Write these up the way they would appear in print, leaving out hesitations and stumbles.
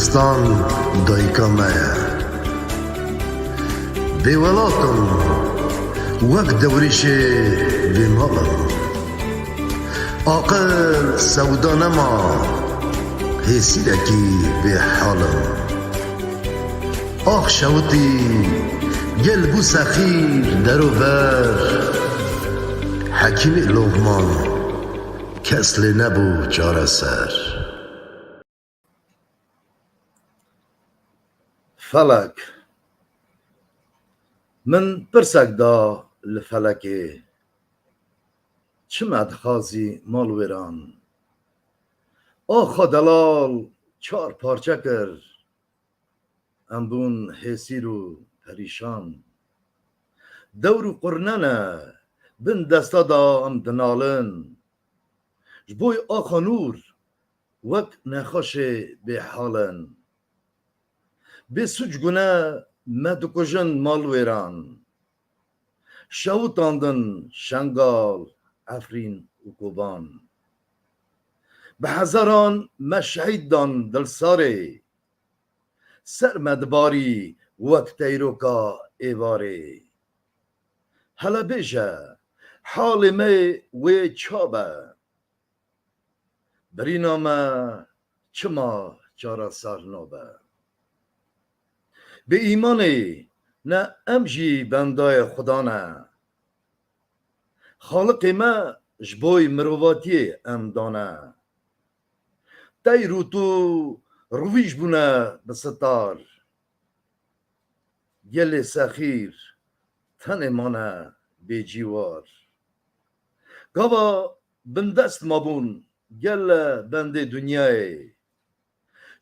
Kurdistan dayika me ye. Bêwelatın wek dewrîşê bêmalin. Aqil sewda nema hêsîrekî bêhalin. Ax şewitî gel bû sexîr derober. Hekîmê Lokman kes lê nebû çareser. Felek min pirsek da li felekê, çi me dixwazî malwêran. Axa delal çar parçe kir, em bûn hêsîr û perîşan. Dewr û qurnene bin desta da em dinalin, ji boî axa nûr wek nexweşê bêhalin. Bê suç gune me dikujin malwêran, şewitan din şengal, Efrîn û Koban. Bi hezaran me şehîd dan dilsarê, ser me dibarî wek teyroka êvarê. Hele bêje halê me wê ça be, birîna me çima çareser nabe. Bi îmanê ne em jî bendayê Xuda ne, Xaliqê me ji bo mirovatiyê em dane. Teyr û tu rûvîj bûne bi sitar, gelê sexîr tenê mane bêcîwar. Gava bindest mabûn gele bendê dunyayê,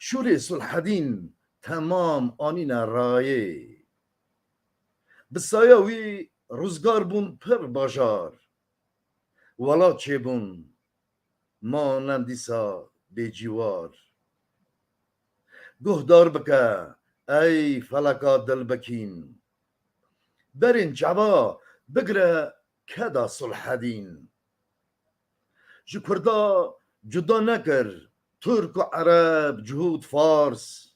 şûrê sulhedîn temam anîne rayê. Bi saya wî rûzgar bûn pir bajar, welat çêbûn manen dîsa bêcîwar. Guhdar bike ey feleka dilbekîn, berên çava bigire keda sulhedîn. Ji Kurda cuda nekir Türk û Ereb, cihûd Fars,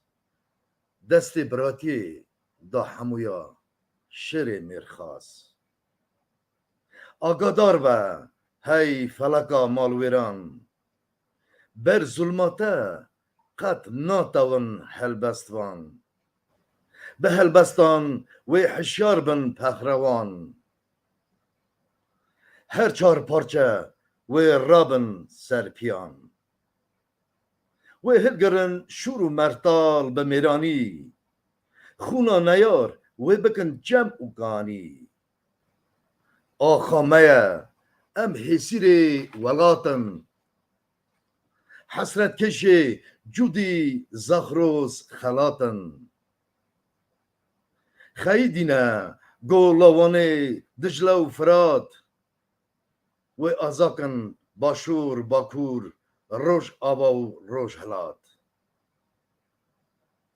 destê biratiyê da hemûya şerê mêrxas. Agadar be hey feleka malwêran, ber zulmate qet natewin helbestvan. Bi helbestan wê hişyar bin pehrewan, her çar parçe wê rabin serpiyan. Wê hilgirin şûr û mertal bi mêranî, xûna neyar wê bikin cem û kanî. Axa me ye em hêsîrê welatin, hesretkeşê cudî zexroz xelatin. Xeyîdîne golawanê Dicle û Firat, wê azakin Başûr Bakûr, Rojava û Rojhilat.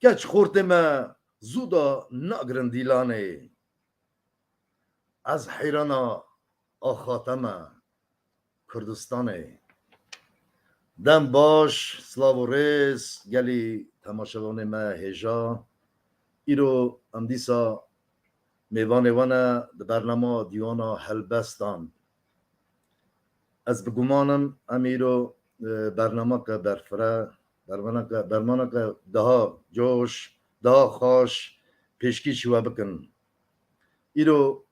Keç xortê me zû da nagirin dîlanê, ez heyrana axa te me Kurdistanê. Dem baş, slav û rêz gelî temaşevanê me hêja. Îro em dîsa mêvanê we ne di bername dîwana helbestan. Ez bigumanim em îro bernameke berfire, bermaneke daha coş, daha xweş pêşkî çî we bikin. Îro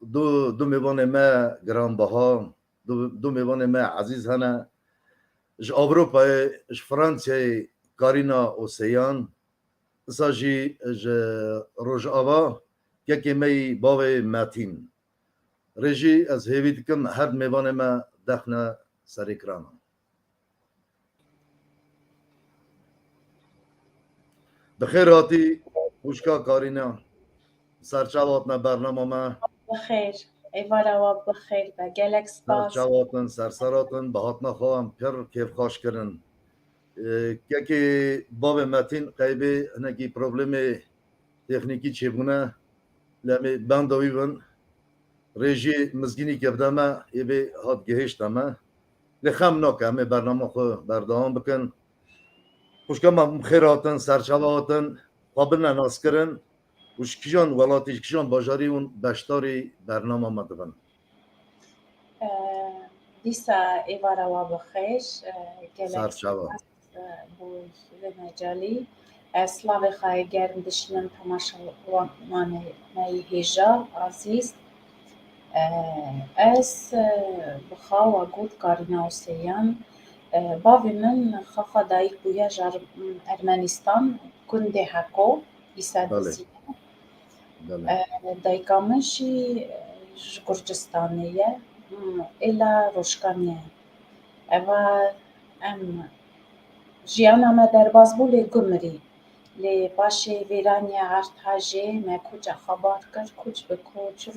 du mêvanê me giranbeha, du mêvanê me ezîz hene. Ji Avrupayê, ji Fransayê Karîna Oseyan, îsa jî ji Rojava yekê me yî bavê Metîn. Rêjî ez hêvî dikim her mêvanê me dexne serêkirana. Bi xêr hatî wişka Karîna, serçava hatine bernama me. Bixêr, êvara we bixêr be, gelek spas. Serçavatin, serseratin bi hatina xwe em pir kêfxweş kirin. Yekê bavê Metîn qeybê hinekî problemê texnîkî çêbûne, lê em ê benda wî bin. Rêjî mizgînî kevde me êvê hat gihêşte me. Lê xem nake em ê bernama xwe berdewam bikin. خوشکم خیراتن سرچاواتن قابل ناسکرن وشکیجان ولاتیش کیجان باجاری اون بشتاری برنامه مدبن دیسا ایوارا و بخیر گلک سرچاوا بو مجالی سلاوی خواهی گرم دشنن تماشا وانه نای هیجا عزیز از بخوا و گود کارینا و سیان باوی من خاخا دایک بویا جار ارمنستان گنده حکو ایسا بله دزی بله دایکامشی گرجستانیه الا روشکانیه اوا ام جیانا ما درباز بو لی گمری لی باشی ویرانیا ارتاجه ما کجا خبر کرد کج به کج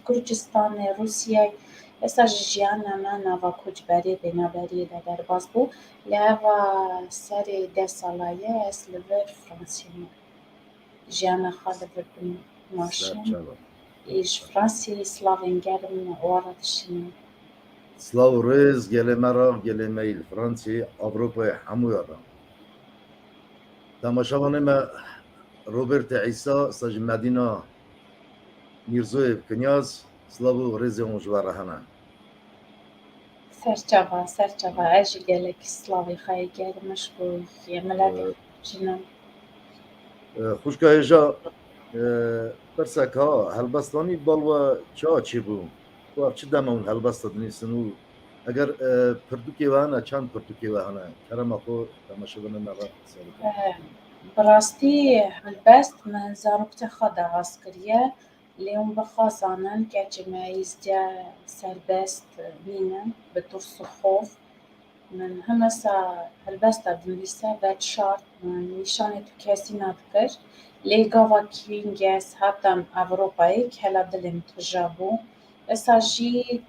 گرجستان روسیه اسا جیانا ما نوا کج بری بنابری درباز بو لی اوا سری ده سالایه اس لور فرانسیه جیانا خاله بردن ماشین سرچاوا ایش فرانسی سلاوینگرم واردشین سلاو ریز گله مرا گله میل فرانسی اوروپا همو یادم تماشاوانه ما روبرت عیسی سج مدینا میرزوی کنیاز سلاو ریز اون جواره هنه سرچاوا اجی گلک سلاوی خواهی گرمش بو یه ملت جنم خوشکه ایجا برسک ها هلبستانی بالوا چی بو و چه دمون هلبست دنیسن و اگر پرتوکی وانه چند پرتوکی وانه کرم اخو تماشاوانه مرا سالکه براستی هلبست من زاروبت خدا عسکریه لیون بخوازانن که جمعیز جا سربست مینن به طرس خوف من همسا هلبستا دنویسه و شارت من نشانه تو کسی ندکر لی گاوا کینگس هاتم اوروپایی که هلا دلم تجابو اسا جی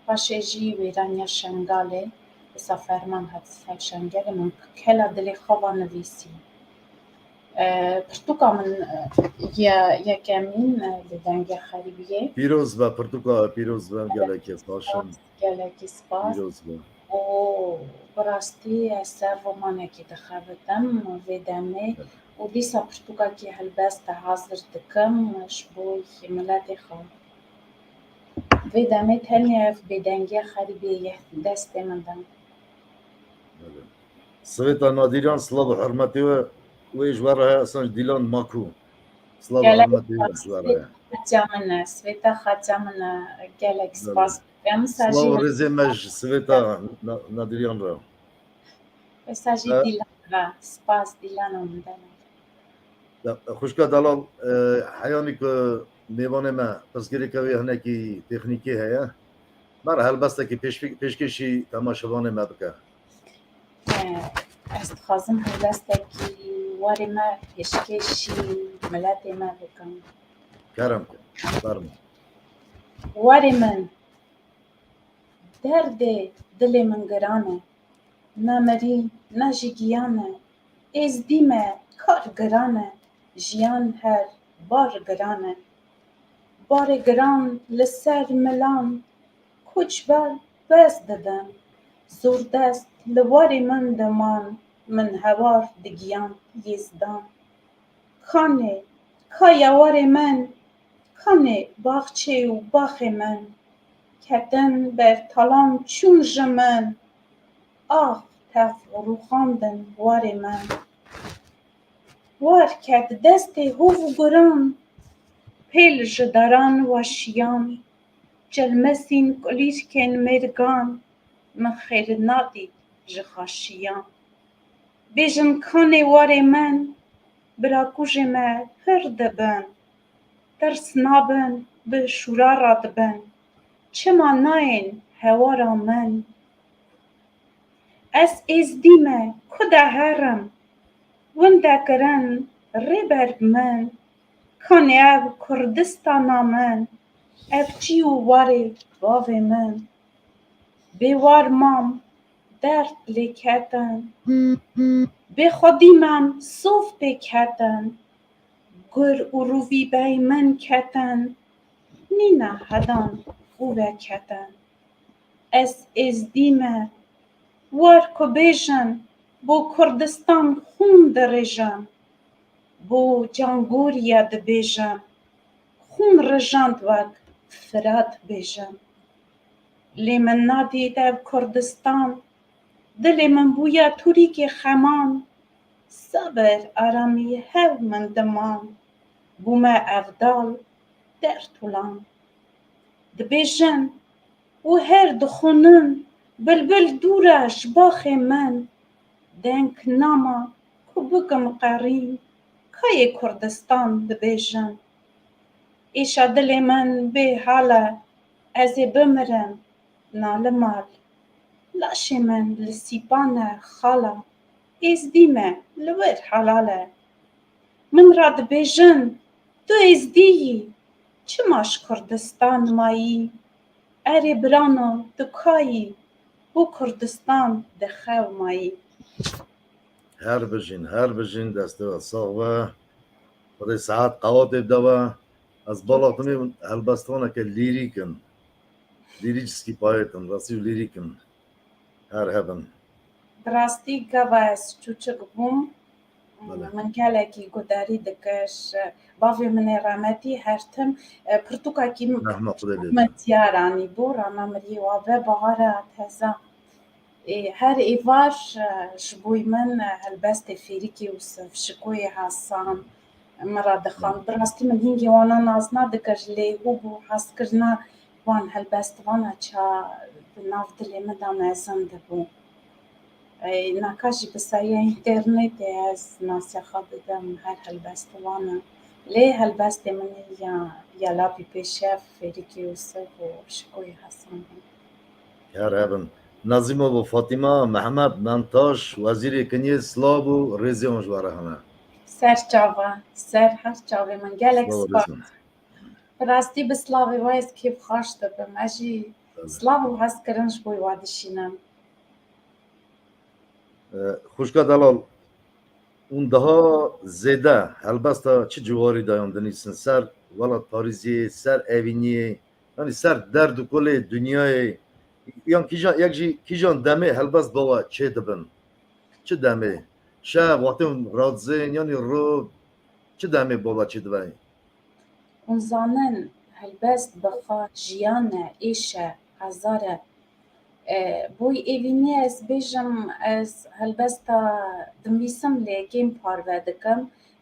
باشه جی ویرانیا شنگاله اسا فرمان هات سر شنگاله من که هلا دلی خواه نویسی پرتوکا من یا کمین لدنگ خریبیه پیروز و پرتوکا پیروز و گله که ساشن گلکی سپاس پیروز و و براستی سر رومانه که دخواتم و دمه و دیسا پرتوکا که هلبست حاضر دکم شبوی ملت خواه و دمه تلنی اف بدنگی خریبیه دست من دم سویتا نادیران سلاو حرمتی و جواره اصلا دیلان ماکو سلاو گلک حرمتی و جواره خجامنه سویتا خجامنه گلک سپاس سلاو مساجی رزی مج سویتا نادیران را مساجی دیلان را سپاس دیلان آمدنه خوشکا دلال حیانی که میوانه ما پسگیری که هنه کی تکنیکی هیا مر هلبسته که پیشکشی تماشاوانه ما بکه است خازم هلبسته که واری ما پیشکشی ملت ما بکن کرم کن فرما واری من درد دل من گرانه نمری نجیگیانه از دیمه کار گرانه جیان هر بار گرانه بار گران لسر ملان کچ بر بس ددم زور دست لواری من دمان من هوار دگیان یزدان خانه کایوار من خانه باغچه و باغ من کتن بر تالان چون جمن آه تف روخاندن وار من وار کت دست هو گران پیل جداران واشیان جلمسین کلیشکن مرگان من خیر نادید جخاشیان بیژن کان وار من برا کوژ ما هر دبن ترس نابن به شورا را دبن چما ناین هوارا من اس دیمه کدا هرم ونده کرن ریبر من کان او کردستانا من اف چیو واری واو من بیوار مام درد لیکتن به خودی مام صوف بکتن گر اروی بی من کتن نینا هدان او کتن از دیمه وار کو بیژن بۆ کوردستان خون دەڕێژم، بۆ جانگۆریە دەبێژم، خون ڕژاند وەک فرات بێژم. لێ من نادێتە کوردستان، دلێ من بوویە تووریکێ خەمان، سەبر ئارامی هەو من دمان، بوومە ئەڤداڵ دەرتوڵان. دبێژن و هەر دخونن بلبل دوورە ji baxê min، deng nama ku bikim qerîn، kayê Kurdistan dibêjin. Êşa dilê min bêhal e, ez ê bimirim nalimal. Laşê min li sîpan e xala, êzdî me li wir helal e. Min ra dibêjin tu êzdî yî, çima ji Kurdistan mayî. Erê birano tu kayî, bû Kurdistan dixew mayî. هر بجین دسته و ساغوه خدای ساعت قوات ابداوه از بالا تمی هلبستانه که لیریکن لیریچسکی پایتن راستی لیریکن هر هبن Bi rastî gava ez çûçik bûm, Bele. min gelekî guderî dikir, bavê min ê rahmetî hertim pirtûkekî رحمه خدا min لیدن tiyaranî bû, rana mirî wa ve bahara teze. Her êvar ji bo min helbestê fêrîkê û sevşikoyê hesan min ra dixand. Bi rastî min hîngê wanan nas nadikir lê hû bû hezkirina wan helbestvanan ça di nav dilê min de mezin dibû. Naka jî bi sayê înternêtê ez nasiya xwe didim her helbestvanan. Lê helbestê min ya lapî pêşev fêrîkê û sev û şikoyê hesan bû. هر هبن نظیمه و فاطمه محمد منتاش وزیر کنی سلاب و ریزی اونجواره همه Ser çava, ser her çavê min gelek سلاب و spas. ریزی Bi rastî bi slavê we ez kêfxweş dibim. Ez jî slav û hezkirin ji bo we dişînim. خوشکا دلال اون daha زیده البسته چه جواری دایان دنیسن سر ولا پاریزی سر اوینی یعنی سر درد و کل دنیای یان کیجان دمه البست بابا چه دبن چه دمه شه وقتی رادزین یعنی رو چه دمه بابا چه دبن Hûn zanin helbest bixa jiyan e, êş e, hezar e. Boî evînê ez bêjim ez helbesta dinivîsim lê kêm parve dikim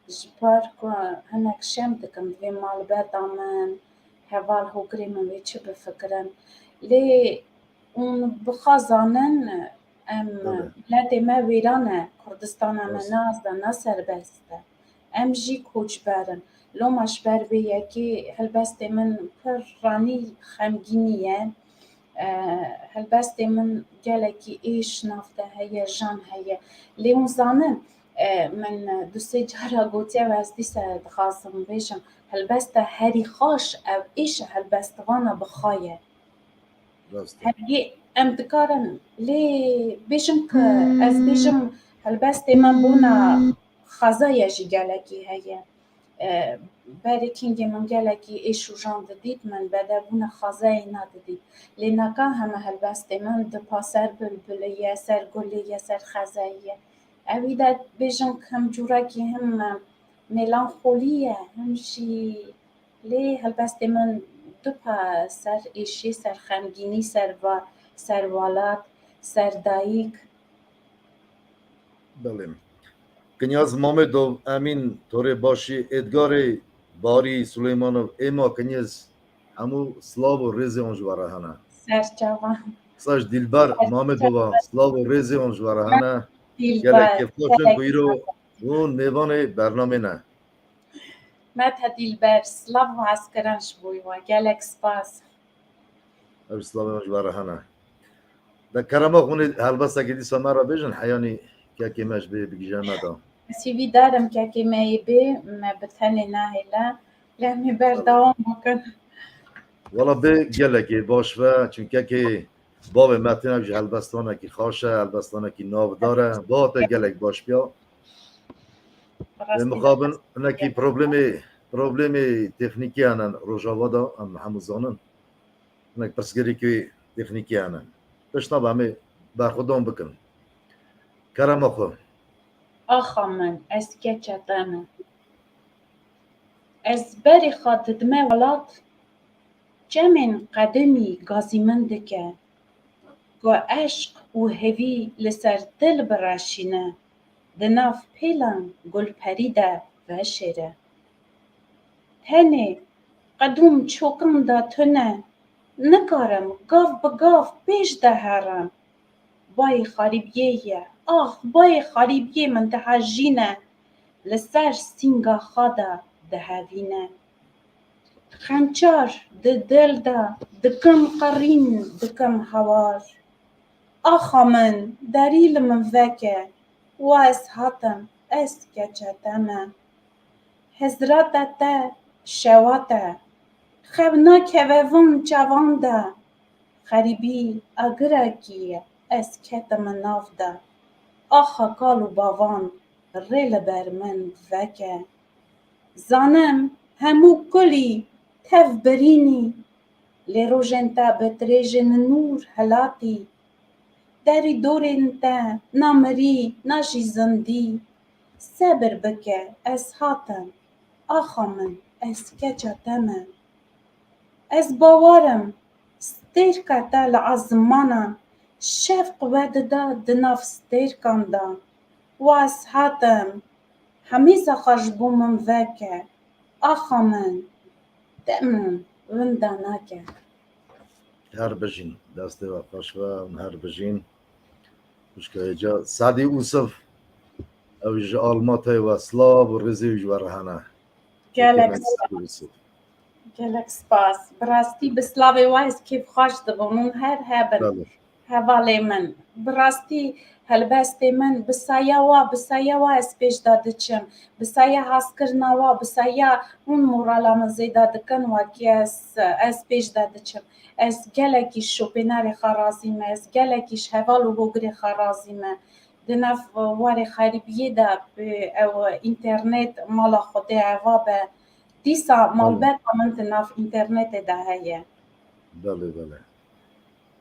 ji ber ku hinek şem dikim divê malbata min, heval hogirê min wê çi bifikirin. Lê hûn bixa zanin em miletê me wêran e, Kurdistana me nas de ne serbest e. Em jî koçberin. Loma ji ber vê yekê helbestê min pir ranî xemgînî ye. Helbestê min gelekî êş nav te heye, jan heye. Lê hûn zanin min du sê cara gotiye ez dîsa dixwazim bêjim helbesta herî xweş ew êşa helbestvana bixa ye. Herî em dikarin lê bêjim ku ez bêjim helbestê min bûna xezaya jî gelekî heye. Berê kengê min gelekî êş û jan didît min bedebûna xezayê nadidît. Lê neka heme helbestê min dipa ser bulbulê ye, ser gulê ye, ser xezayê ye. Evî de bêjim ku him cûrekî him mêlanxolî ye, him jî lê helbestê min dipa ser êşî, ser xemgînî, ser welat, ser dayîk. بله کنیاز مامدو امین توره باشی ادگار باری سلیمانو اما کنیاز همو سلاو و ریزی اونجواره هنه Ser çavan. ساش دیلبر مامد بابا سلاو و ریزی اونجواره هنه گلک Dilber. کفاشن بویرو اون میوان برنامه نه Mete Dilber, slav hezkirin ji bo we gelek spas. او سلاو اونجواره هنه ده کرما خونی هلبسته که دیسا مرا بیجن حیانی که کمش بگیجه دا Sîvî darim kekê me yê bê, me bi tenê nahêle, lê em ê berdewam bikin. والا به گلکی باش و چون که باب متن اوج هلبستانه کی خاشه هلبستانه کی ناو داره با تا گلک باش بیا مقابل نکی پروبلمی تکنیکی انن روجاوا دا ام همزانن نک پرسگری کی تکنیکی انن تشنا به همه برخودان بکن کرم خو آخا من از کچتانه از بری خاددمه ولات جمن قدمی گازی من دکه گو عشق و هوی لسر دل براشینه دناف پیلان گل پریده و شیره هنه قدوم چوکم دا تونه نکارم گاف بگاف پیش ده هرم بای خریبیه آخ بای خریبیه من دهجینه لسر سینگا خدا دهوینه خنچار ده دل ده دکم قرین دکم هوار آخا من دریل من وکه و از هاتم از کچتمه هزرات ده شواته خبنا کهوون جوانده خریبی اگرکی از کتم ناف ده آخا کالو باوان ریل بر من وکه زانم همو کلی تف برینی لی روژن تا بتریژن نور هلاتی دری دورن تا نامری ناجی زندی صبر بکه از هاتم آخا من از کچتمه از باورم ستیرکه تا لعظمانه شفق وددا دناف ستیرکان دا و از هاتم همیزه خوش بومم وکه آخا من دمم وندا نکه هر بجین دست و خوش و هر بجین خوشکه جا سعدی اوصف او جا آلماته و سلاب و رزی جوارهانه گلک گلک سپاس براستی بسلاوی وایس کیف خوش دبون هر هبن بله هوالی من براستی هلبستی من بسایا وا از پیش داده چم بسایا هاسکرنا وا بسایا اون مورالام زیده دکن واکی از پیش داده چم از گلکی شوپیناری خرازیمه از گلکیش هوال و بگری خرازیمه دنف واری خریبیه دا او اینترنت مالا خوده هوا به دیسا مالبت من دنف اینترنت ده هیه بله بله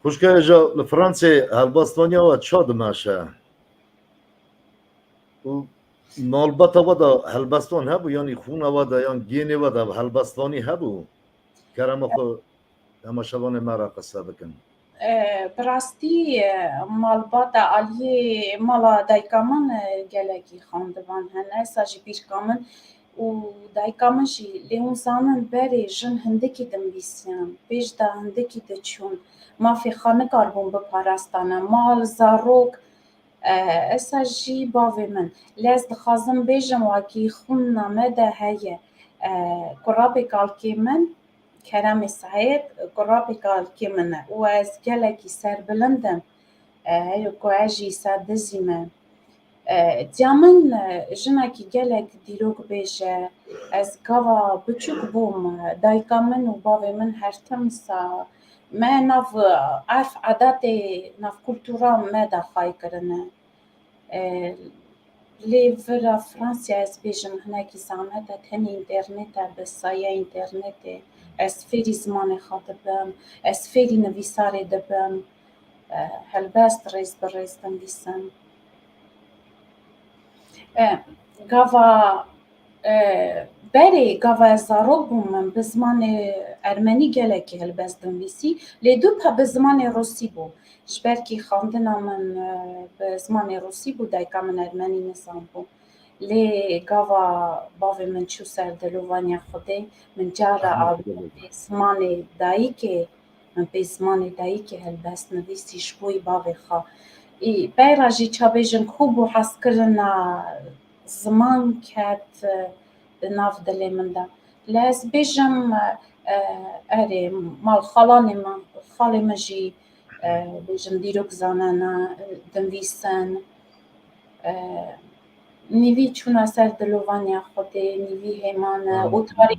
خوشکه جا لفرانسی هلباستانیا و چاد ماشه و مالبتا ودا هلبستان هبو یعنی خونه ودا یعنی گینه ودا هلبستانی هبو کرم خو اما شبان مرا قصه بکن براستی مالباتا علیه مالا دایکامن گلکی خاندوان هنه ساجی بیرکامن و دایکامن جی لیون زانن بری جن هندکی دم بیسیان بیش دا هندکی دچون مافی خانه کاربون بپاراستانه مال زاروک اساجی باوی من لیز دخوازم بیجم واکی خون نامه ده هیه قرابی کالکی من کرم سعید قرابی کالکی منه و از گلکی سر بلندم هیو که اجی سادزیمه دیامن جنکی گلک دیروگ بیشه از گاوا بچوک بوم دایکا من و باوی من هر تمسا ما ناف عرف عادت ناف کلتورا ما دا خواهی کرنه لی ورا فرانسیا از بیجم هناکی زحمت هنی اینترنت بسایه اینترنت از فیری زمان خاطبم از فیری نویساری دبم هلبست ریز بریز دنویسم گاوا بری گاوا زاروک بومم به زمان ارمنی گلکی هلبست دنویسی لی دو پا به زمان روسی بو جبرکی خواندنا من به زمان روسی بو دایکا من ارمنی نسان بو لی گاوا باوی من چو سر دلوانیا خوده من جارا آبی به زمان دایی که هلبست نویسی شبوی باوی خواه بیراجی چابیجم خوب و حس کرنا زمان کت ناف دلی من دا لیز بیجم اری مال خالی مجی بیجم دیروک زانانا دنویسن نیوی چون اثر دلوانیا خوده نیوی هیمانه اوتاری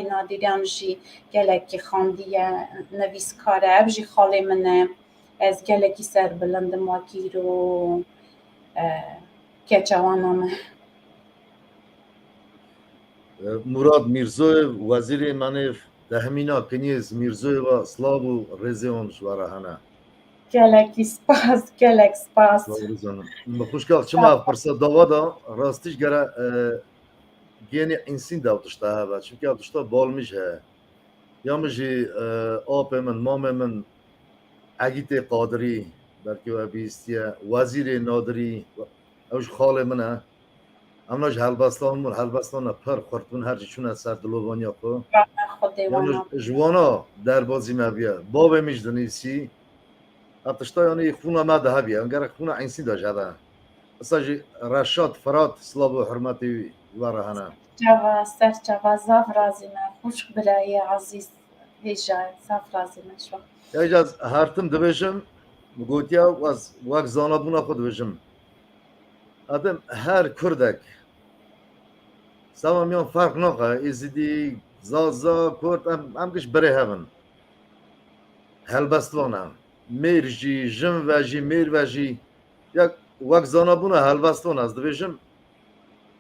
نادیریان جی گلکی خاندیه نویسکاره اب جی خالی منه از گلکی سر بلندم واکی رو کچوانامه مراد میرزوی وزیر منف ده همینا کنیز میرزوی و سلاب و رزیون جوارهانه گلکی سپاس گلک سپاس زانم خوشگل چما فرصت داوادا راستیش گره گینی انسین داوتشتا هوا چونکه داوتشتا بال میشه یا مجی آب من مام من عگیت قادری بلکه و بیستیه وزیر نادری اوش خال منه امناش هلبستان من هلبستان پر خورتون هر چون از سر دلوانی کو خود یعنی دیوانا جوانا در بازی مبیا باب میش دنیسی اتشتا یعنی خونه ما ده بیا انگار خونه انسین داشت هذا اصلا رشاد فرات سلاب و حرمتی ورهانا جوا سر جوا زاف رازیمه خوش برای عزیز هجای زاف رازیمه شو یا جز هرتم دبیشم گوتیا واق زانا بونا خود دبیشم ادم هر کردک سوا میان فرق نکه ازدی زازا کرد ام کش بره هون هلبستوانا میرجی جم وجی میر وجی یک واق زانا بونا هلبستوان از دبیشم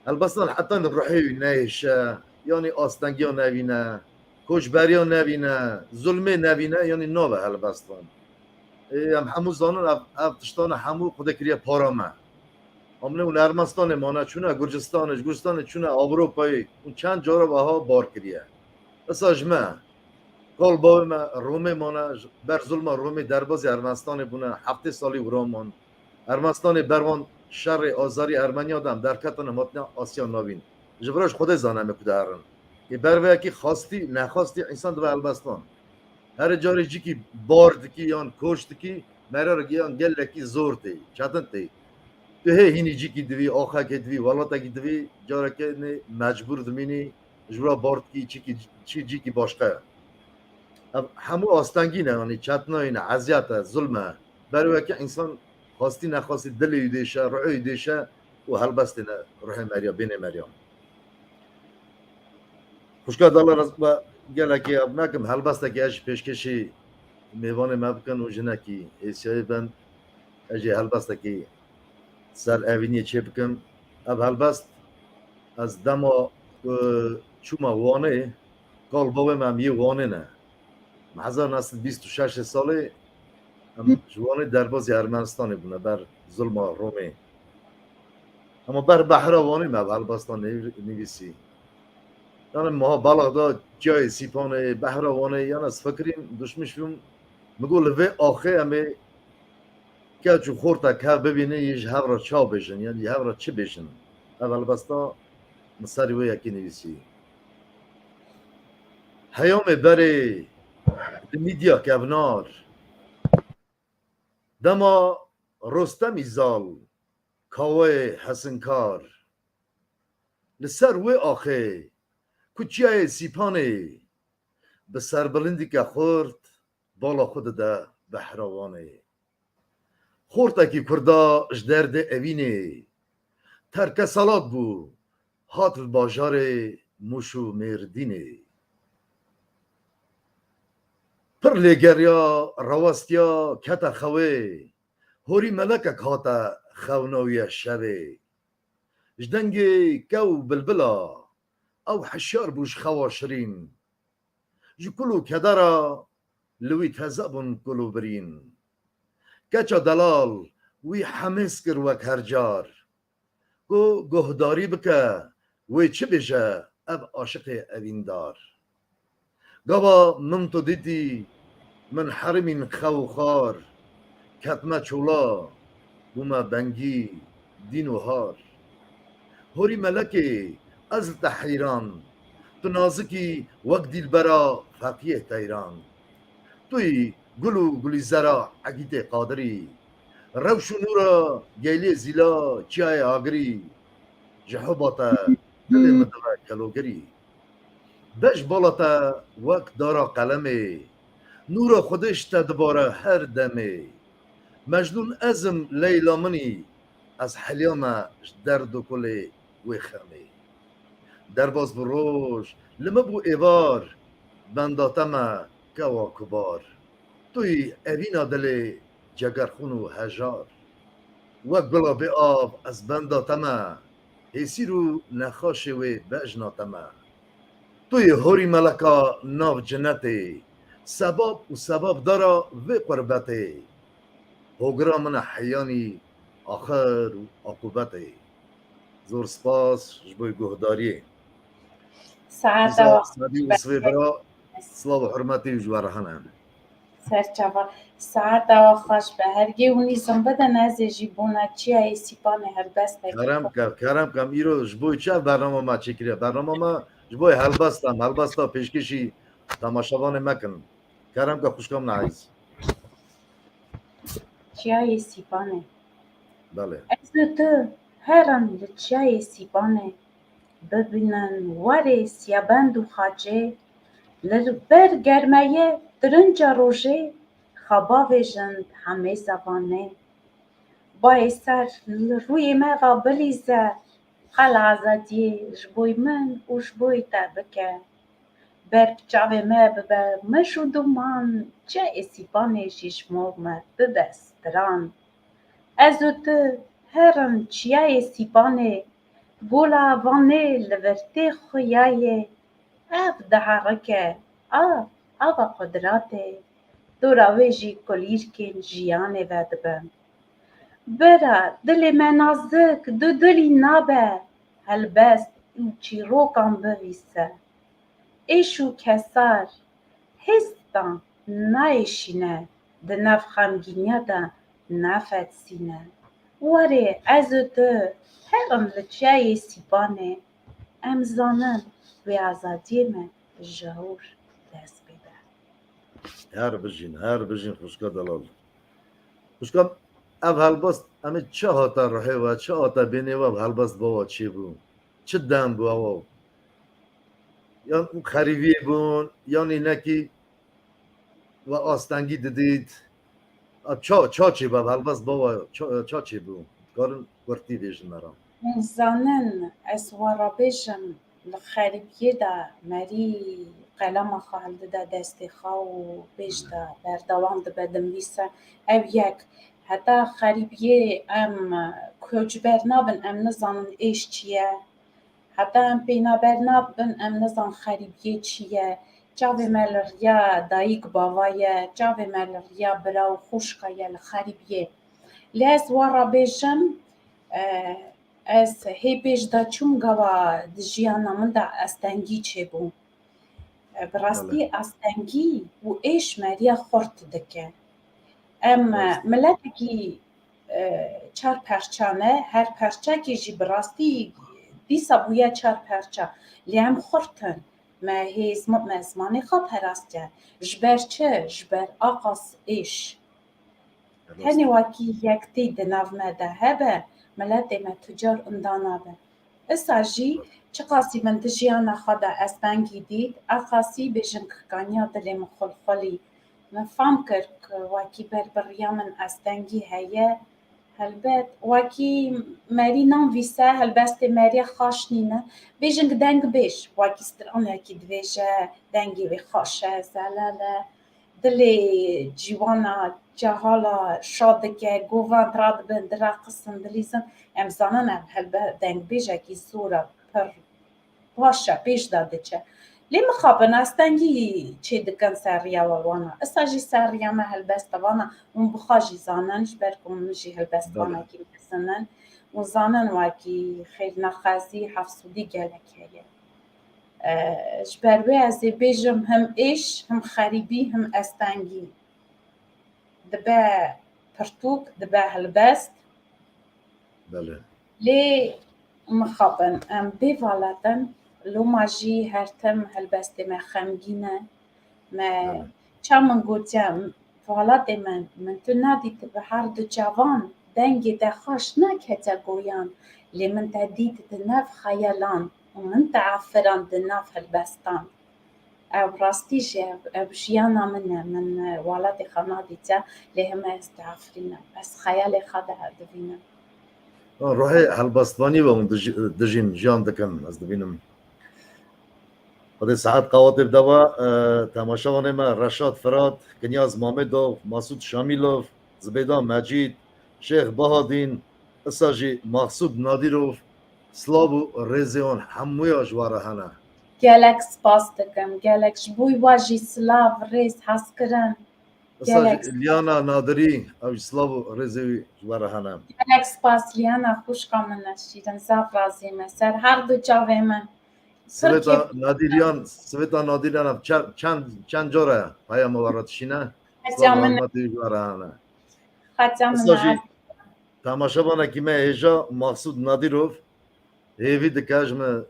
هلبستان حتی روحی نیشه یعنی آستنگی نبینه کوچبری نبینه ظلمه نبینه یعنی نو هلبستان ام همو زانن اف تشتان همو خود کریه پارامه امنه اون ارمستان مانه چونه گرجستان چونه اروپایی اون چند جارا بها بار کریه اساجمه کال با ما رومه مانه بر ظلم رومه درباز ارمستان بونه 7 سالی ورامان ارمستان بروان شر آزاری ارمنیا دم در کتن متن آسیا نوین جبرش خود زانه میکدارن که بر کی خواستی نخواستی انسان دو البستان هر جاری جی کی بارد کی یان کوشت کی مرار گیان گل کی زور تی چاتن تی تو هی هینی جی کی دوی آخا کی دوی والا کی دوی جارا کی مجبور دمینی جبرا بارد کی چی جی کی باشقه همو آستانگی نه یعنی چاتنا این عزیات ظلمه برای که انسان خواستی نخواستی دل یدیشه روح یدیشه و هلبست نه روح مریم بین مریم خوشگاه دلار و گله که اب نکم هلبسته که اش پیشکشی میوان ما بکن و جنه کی ایسیای بند اجی هلبسته که سر اوینی چه بکن اب هلبست از دما چوما وانه کال بابه من یه وانه نه محضر نسل 26 ساله جوان دربازی ارمنستانی بونه بر ظلم رومی اما بر بحراوانی ما هلبستان نویسی یعنی ما بالا دا جای سیپانه بحراوانی یعنی از فکرین دشمش فیلم میگو لوی آخه همه که چو خورتا که ببینه یه هفرا چا بشن یعنی هفرا چه بشن اول بستا مصری و یکی نویسی هیام بره میدیا کونار دما رستم ایزال کاوه حسنکار لسر و آخه کچیای سیپانه به سربلندی که خورد بالا خود ده بحراوانه خورده که کردا اجدرد اوینه ترک سالات بو هات باجار موشو مردینه پر لگریا رواستیا کتا خوه هوری ملکک هاتا خونوی شوه جدنگ کو بلبلا او حشار بوش خوا شرین جو کلو کدرا لوی تزبون کلو برین کچا دلال وی حمس کر وک هرجار گو گهداری بکه وی چه بشه اب عاشق اویندار گابا من تو دیدی من حرمین خو خار کتمه چولا بوما بنگی دین و هار هوری ملکه از تحیران تو نازکی وقت دیل برا فقیه تیران توی گلو گلی زرا عقیده قادری روش و نورا گیلی زیلا چیای آگری جحباتا دل مدوه کلوگری بش بالاتا وقت دارا قلمه نور خودش تدباره هر دمه مجنون ازم لیلا منی از حلیام درد و کل وی خمه در باز بروش لما بو ایوار بنداتما کوا کبار توی اوینا دل جگرخون و هجار وک گلا به آب از بنداتما حیسی رو نخاش وی بجناتما توی هوری ملکا ناو جنته سباب و سباب دارا وی قربته هوگرا من حیانی آخر و عقوبتی زور سپاس جبوی گهداری ساعت ایزا وقت سادی و سویبرا سلاو و حرمتی و جوارهانه سرچاوا ساعت وقت به هرگی اونی زنبده نزدیکی بونا چی ای سیپان هر بسته کرم کم ایرو جبوی چه برنامه ما چکریه برنامه ما جبوی هلبستا پیشکشی تماشاوان مکن کرم که خوشکام نعیز چی ای سیپانه بله از تو هران چی ای سیپانه ببینن وری سیابند و خاجه لبر گرمایه درنج روژه خوابا ویژند همه زبانه با سر روی ما و بلیزه قل آزادی جبوی من و جبوی تبکه بر چاوی ما ببه مشو دومان چه اسیبان شیشمو ما ببستران از تو هرن چیه اسیبانه بولا وانه لورتی خویایه اف دهرکه اف قدراته دورا ویجی کلیر کن جیانه ودبن برا دل من نازک دو دلی نابه هلبست او چیروکم بویسه ایشو کسر هستن نایشینه ده نف خمگینیا ده نفت سینه واره از تو هرم لچه سیبانه امزانن و آزادی من جهور دست بده هر بجین خوشکا دلال خوشکام اف هلبست همه چه هاتا راه و چه هاتا بینی و هلبست باوا چی بون چه دم بو او یا خریوی بون یا نکی و آستنگی ددید چا چی با هلبست باوا چا چی بون کارن ورتی بیشن مرام زانن از ورابشم لخریبیه دا مری قلم خالده دا دستی خواو بیش دا بردوام دا بدم بیسه او یک حتی خریبیه ام کجبر نابن ام نزانن ایش چیه حتی ام پینابر نابن ام نزان خریبیه چیه چاوی ملریا دایک باوایه چاوی ملریا براو خوشقایه لخریبیه لیز ورابشم از هی پیش دا چوم گوا جیانا من دا استنگی چه بو براستی استنگی و ایش مریا خورت دکه ام ملتی چار پرچانه هر پرچه که جی براستی دیسا بویا چار پرچه لیم خورتن ما هیز مزمانی خواب پرسته جبر چه؟ جبر آقاس ایش هنی واکی یکتی دناو مده هبه ملت ما تجار اندانا به اساجی چه قاسی من تجیانا خدا اسبنگی دید اقاسی بجن کانیا دلیم خلخلی من فهم کرد که واکی بربریا من اسبنگی هیه هلبت واکی مری نام ویسه هلبست مری خاش نینه بجن دنگ بیش واکی ستران یکی دویجه دنگی وی خاشه زلاله دلی جوانا جهالا شادکه گوان راد بن درا قسم دلیزن ام زانن ام هلبه دنگ بیجه کی سورا پر باشا پیش داده چه لی مخابن استنگی چه دکن سریا وانا استاجی سریا ما هلبست وانا اون بخاجی زاننش برکم مجی هلبست وانا کی بسنن و زانن واکی خیل نخازی حفصودی گلکیه جبروی از بیجم هم ایش هم خریبی هم استنگی دبا پرتوک دبا هلبست بله لی مخابن ام بیوالاتن لو ماجی هرتم هلبست ما خمگینه ما چامن گوتیم والات من تو نادیت به هر دو جوان دنگی دخاش نکته گویان لی من تدید دنف خیالان ومن تعفران دناف هلبستان او راستیش او جیانا من والات خانادی تا لی همه استعفرینه از خیال خدا دوینه روحی هلبستوانی و اون دجین جان دکن از دبینم خود ساعت قواتب دوا تماشاوان ما رشاد فراد کنیاز مامدوف مسعود شامیلوف زبیدا مجید شیخ بهادین اساجی مقصود نادیروف سلاو رزیون همویا جواره هنه گلک سپاس دکم گلک جبوی واجی سلاو ریز حس کرن گلکس لیانا نادری او سلاو رزوی جواره هنم گلکس پاس لیانا خوش کامن نشیدم زاف رازیمه سر هر دو جاوه من سویتا نادریان هم چند جوره پیام وارد سلاو خجامن رحمتی جواره هنم خجامن اساجی تماشا بانه که من هجا مقصود نادیروف هیوی دکاجم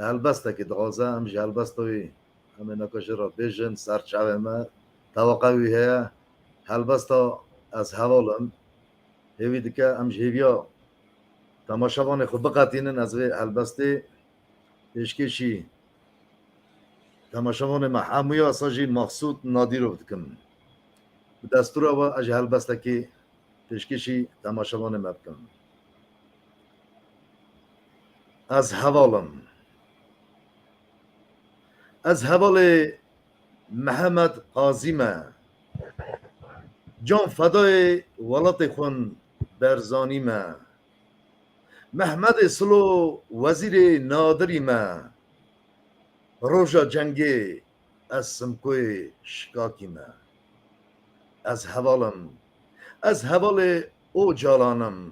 هلبسته که دغازه همش هلبستوی همه نکاشه را بیجن سرچاوه ما توقعوی هیا هلبستا از حوالم هیوی دکا همش هیویا تماشاوان خود بقاتینن از وی هلبسته پیشکشی تماشاوان ما همویا اساجی مقصود نادیروف دکم دستور و از هلبسته که پیشکشی تماشاوان ما بکن از حوالم از حوال محمد قاسمه جان فدای ولات خون برزانی ما محمد سلو وزیر نادری ما روژا جنگی از سمکوی شکاکی ما از حوال او جالانم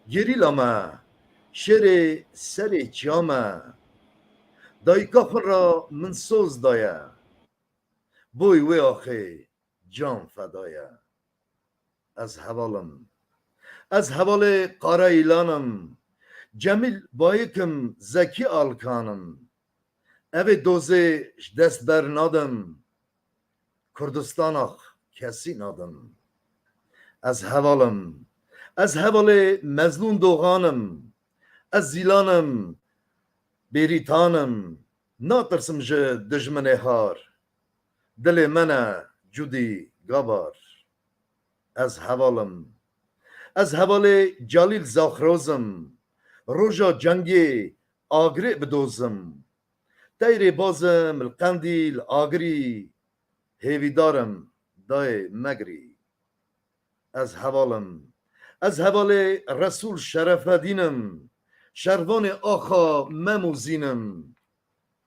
گریلا ما شیر سر چیاما دایکا خون را من سوز دایا بوی وی آخی جان فدایا از حوال قاره ایلانم جمیل بایکم زکی آلکانم اوی دوزه دست بر نادم کردستان آخ کسی نادم از حوال مزلون دوغانم از زیلانم بریتانم ناترسم جه دجمن هار دل منه جودی گابار از حوال جلیل زاخروزم روژا جنگی آگری بدوزم تیر بازم القندیل آگری هیویدارم دای مگری از حوال رسول شرف دینم شروان آخا مموزینم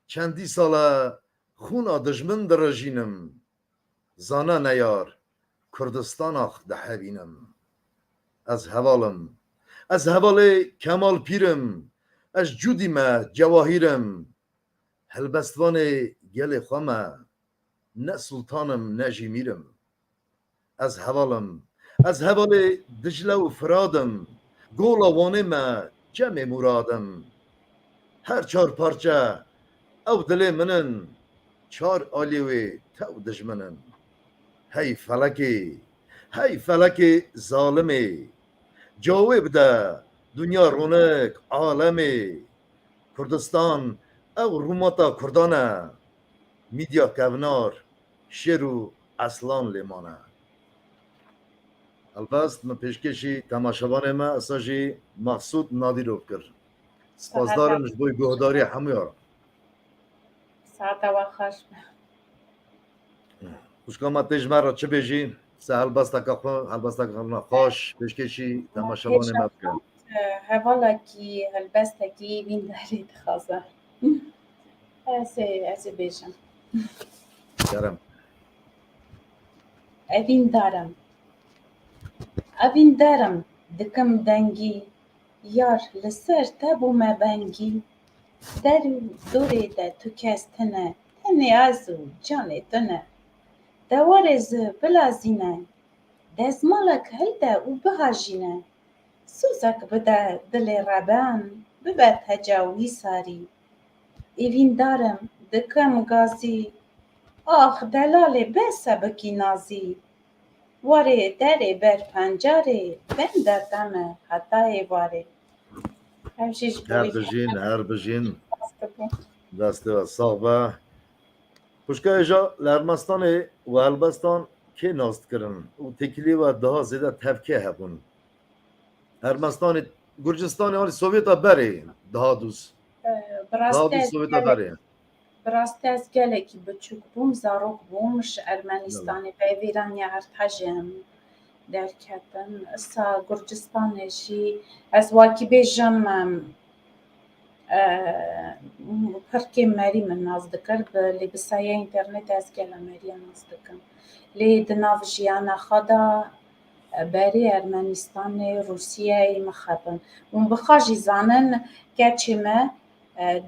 چندی ساله خونا دجمن درجینم زانا نیار کردستان آخ دهوینم از حوال کمال پیرم از جودی ما جواهیرم هلبستوان گل خوامه نه سلطانم نه جیمیرم از حوال دجله و فرادم گولا وانه ما جمع مرادم هر چار پارچه او دل منن چار آلیوی تو دجمنن هی فلکی ظالمی جاوی بده دنیا رونق عالمی کردستان او روماتا کردانه میدیا کونار شیرو اصلان لیمانه البست من پیشکشی تماشاوان ما اساجی مقصود نادیروف کرد سپاسدارم جبوی گهداری همویار ساعت و خوش خوشکامت تجمع را چه بیجی؟ سه هلبستا که خوش پیشکشی تماشاوان ما بکن هوالا کی هلبسته کی وین دارید خوازه از بیشم کرم اوین دارم دکم دنگی یار لسر تبو ما بنگی در دوره ده تو کس تنه ازو جان تنه دوار ز بلازینه دزمالک هلده او بهاجینه سوزک بده دل ربان ببر تجاوی ساری ایوین دارم دکم گازی آخ دلال بسه بکی نازی واره دره بر پنجاره بند دمه حتای واره همشیش هر بجین دسته و صاحبه خوشکا ایجا لرمستان و هلبستان که ناست کرن و تکلی و daha زیده تفکه هبون هرمستان گرجستان آن سوویت بره daha دوست سوویت بره براستی از گلکی بچوک بوم زاروک بومش ارمنستانی به ویرانی ارتجم درکتن اسا گرجستانشی از واکی بیجم پرکێ مەری من ناز دکرد لێ بسایە ئینتەرنێت ez gela meriya naz dikim. Lê di nav jiyana xwe de berê Ermenistanê, Rûsyayê mixebin. Hûn bixa jî zanin keçê me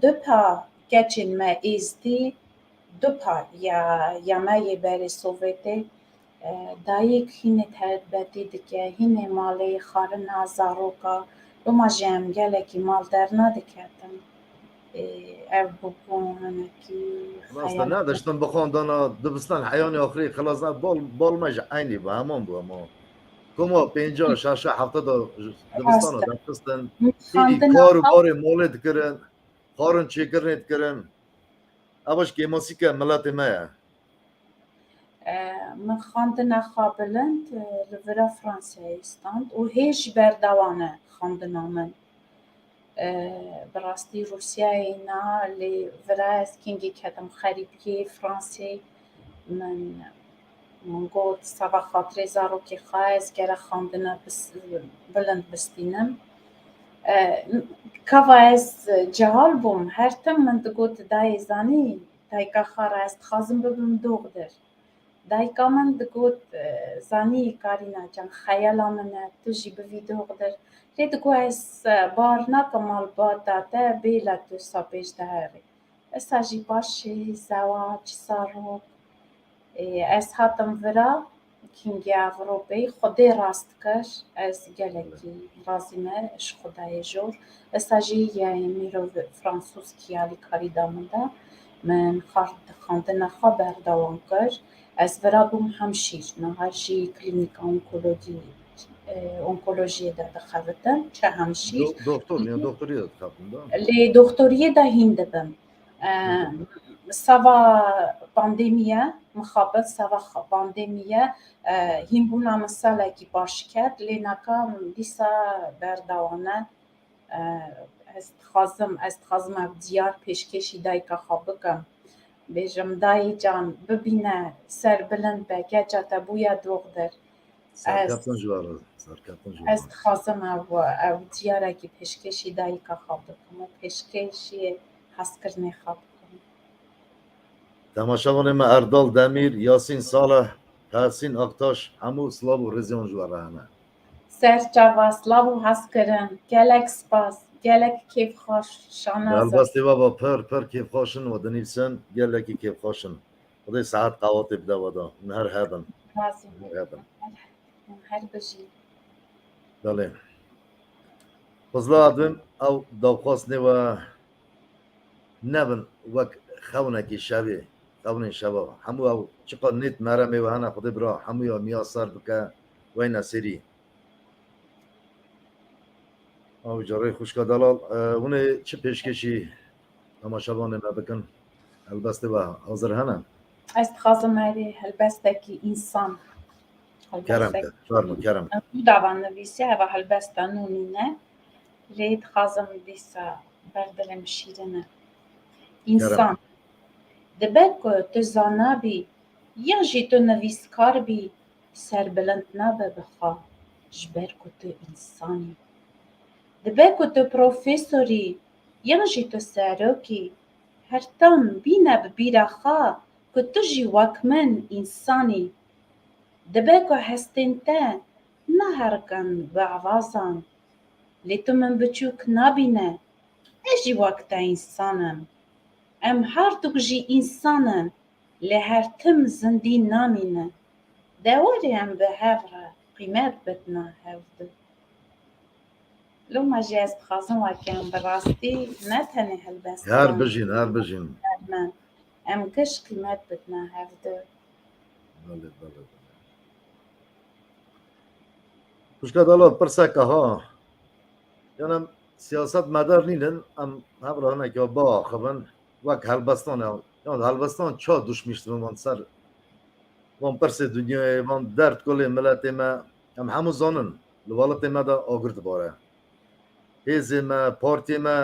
du pa keçên me êzî du pa ya me yê berê Sovêtê dayîk hînê helbetî dike, hînê malê xwarina zaroka, loma jî em gelekî mal dernadiketin. Ev bûbû hinekî اصلا نداشتن بخواندن دبستان حیان آخری خلاص بال مج عینی با همان بو اما کما 50 60 70 دبستان داشتن دیدی کار و بار مولد کردن خارن چیکرنت کردن اوش که موسیقی ملت ما من xwandina xwe bilind li vira Fransayê stand û hêj berdawane xwandina min. Bi rastî Rûsyayê na lê vira ez kengî ketim xerîbiyê Fransê min got seva xatirê zarokê xwe ez gerek xwandina bilind bistînim. Kava ez cehal bûm her tim min digot dayê zanî dayika xwe re ez dixwazim bibim doktor. Dayika min digot zanî Karîna can xeyala min e tu jî bivî doktor. Lê digot ez bar nakim malbata te bêle tu sa pêş de herî. Esa jî başê zewac zarok ez hatim vira kengî Ewropeyê Xwedê rast kir ez gelekî razî me ji Xwedayê jor. Esa jî yê mirov Fransûzkî alîkarî da min da min xwandina xwe berdewam kir. Ez vira bûm hemşîr niha jî klînîka onkolojiyê de dixebitim çi hemşîr. Doktor ya doktoriyê de dixebin da. Lê doktoriyê de hîn dibim. Seva pandemiye mixabit seva pandemiye hînbûna min salekî baş ket lê neka dîsa berdewane ez dixwazim ev diyar pêşkêşî dayika xwe bikim. Bêjim dayê can bibîne serbilind be keça te bûye doktor. Serkeftin ji var. Ez dixwazim ev diyarekî pêşkêşî dayika xwe bikim û pêşkêşî hezkirinê xwe bikim. تماشاوان ما اردال دمیر یاسین صالح تحسین آکتاش همو سلاو و رزیان جواره همه Serçava slav û hezkirin gelek spas gelek kêfxweş şanazir. البته بابا پر کیف خوشن و دنیسن گلکی کیف خوشن خدای ساعت قواتب ده ودا نهر هدن Razî her bijî. بله فضلا ادم او داوخواست و نبن وک خونکی شبیه خون شبا همو او چقدر نیت مرمه و هنه خود برا همو یا میاسر بکه و این سری او جاره خوشکا دلال اونه چه پیشکشی تماشاوانه ما بکن البسته و حاضر هنه Ez dixwazim herî helbestekî însan کرم کرد فرمو کرم Tu davan nivîsî heva helbesta nûnî ne lê dixwazim dîsa berdilê min şîrin e. Însan dibe ku tu zana bî ya jî tu nivîskar bî serbilind nabe bi xwe ji ber ku tu însanî. Dibe ku tu profesorî ya jî tu serokî her tim bîne bi bîra xwe ku tu jî wek min însanî. Dibe ku hestên te neherikin bi evazan lê tu min biçûk nabîne ez jî wek te însan im. Em her duk jî însan in lê her tim zindî namîne. Dewarê em bi hev re qîmet bidine hev di. Loma jî ez dixwazim wekî em bi rastî ne tenê helbest هر بجین min em giş qîmet bidine hev di. بله بله خوشکا دلال پرسکه ها یعنی سیاست مدار نیدن ام هبرانه که با خبن وک هلبستان یعنی هلبستان چا دوش میشتم من سر وان پرس دنیای وان درد کلی ملت ما هم همو زانن لوالت ما دا آگرد باره هیزی ما پارتی ما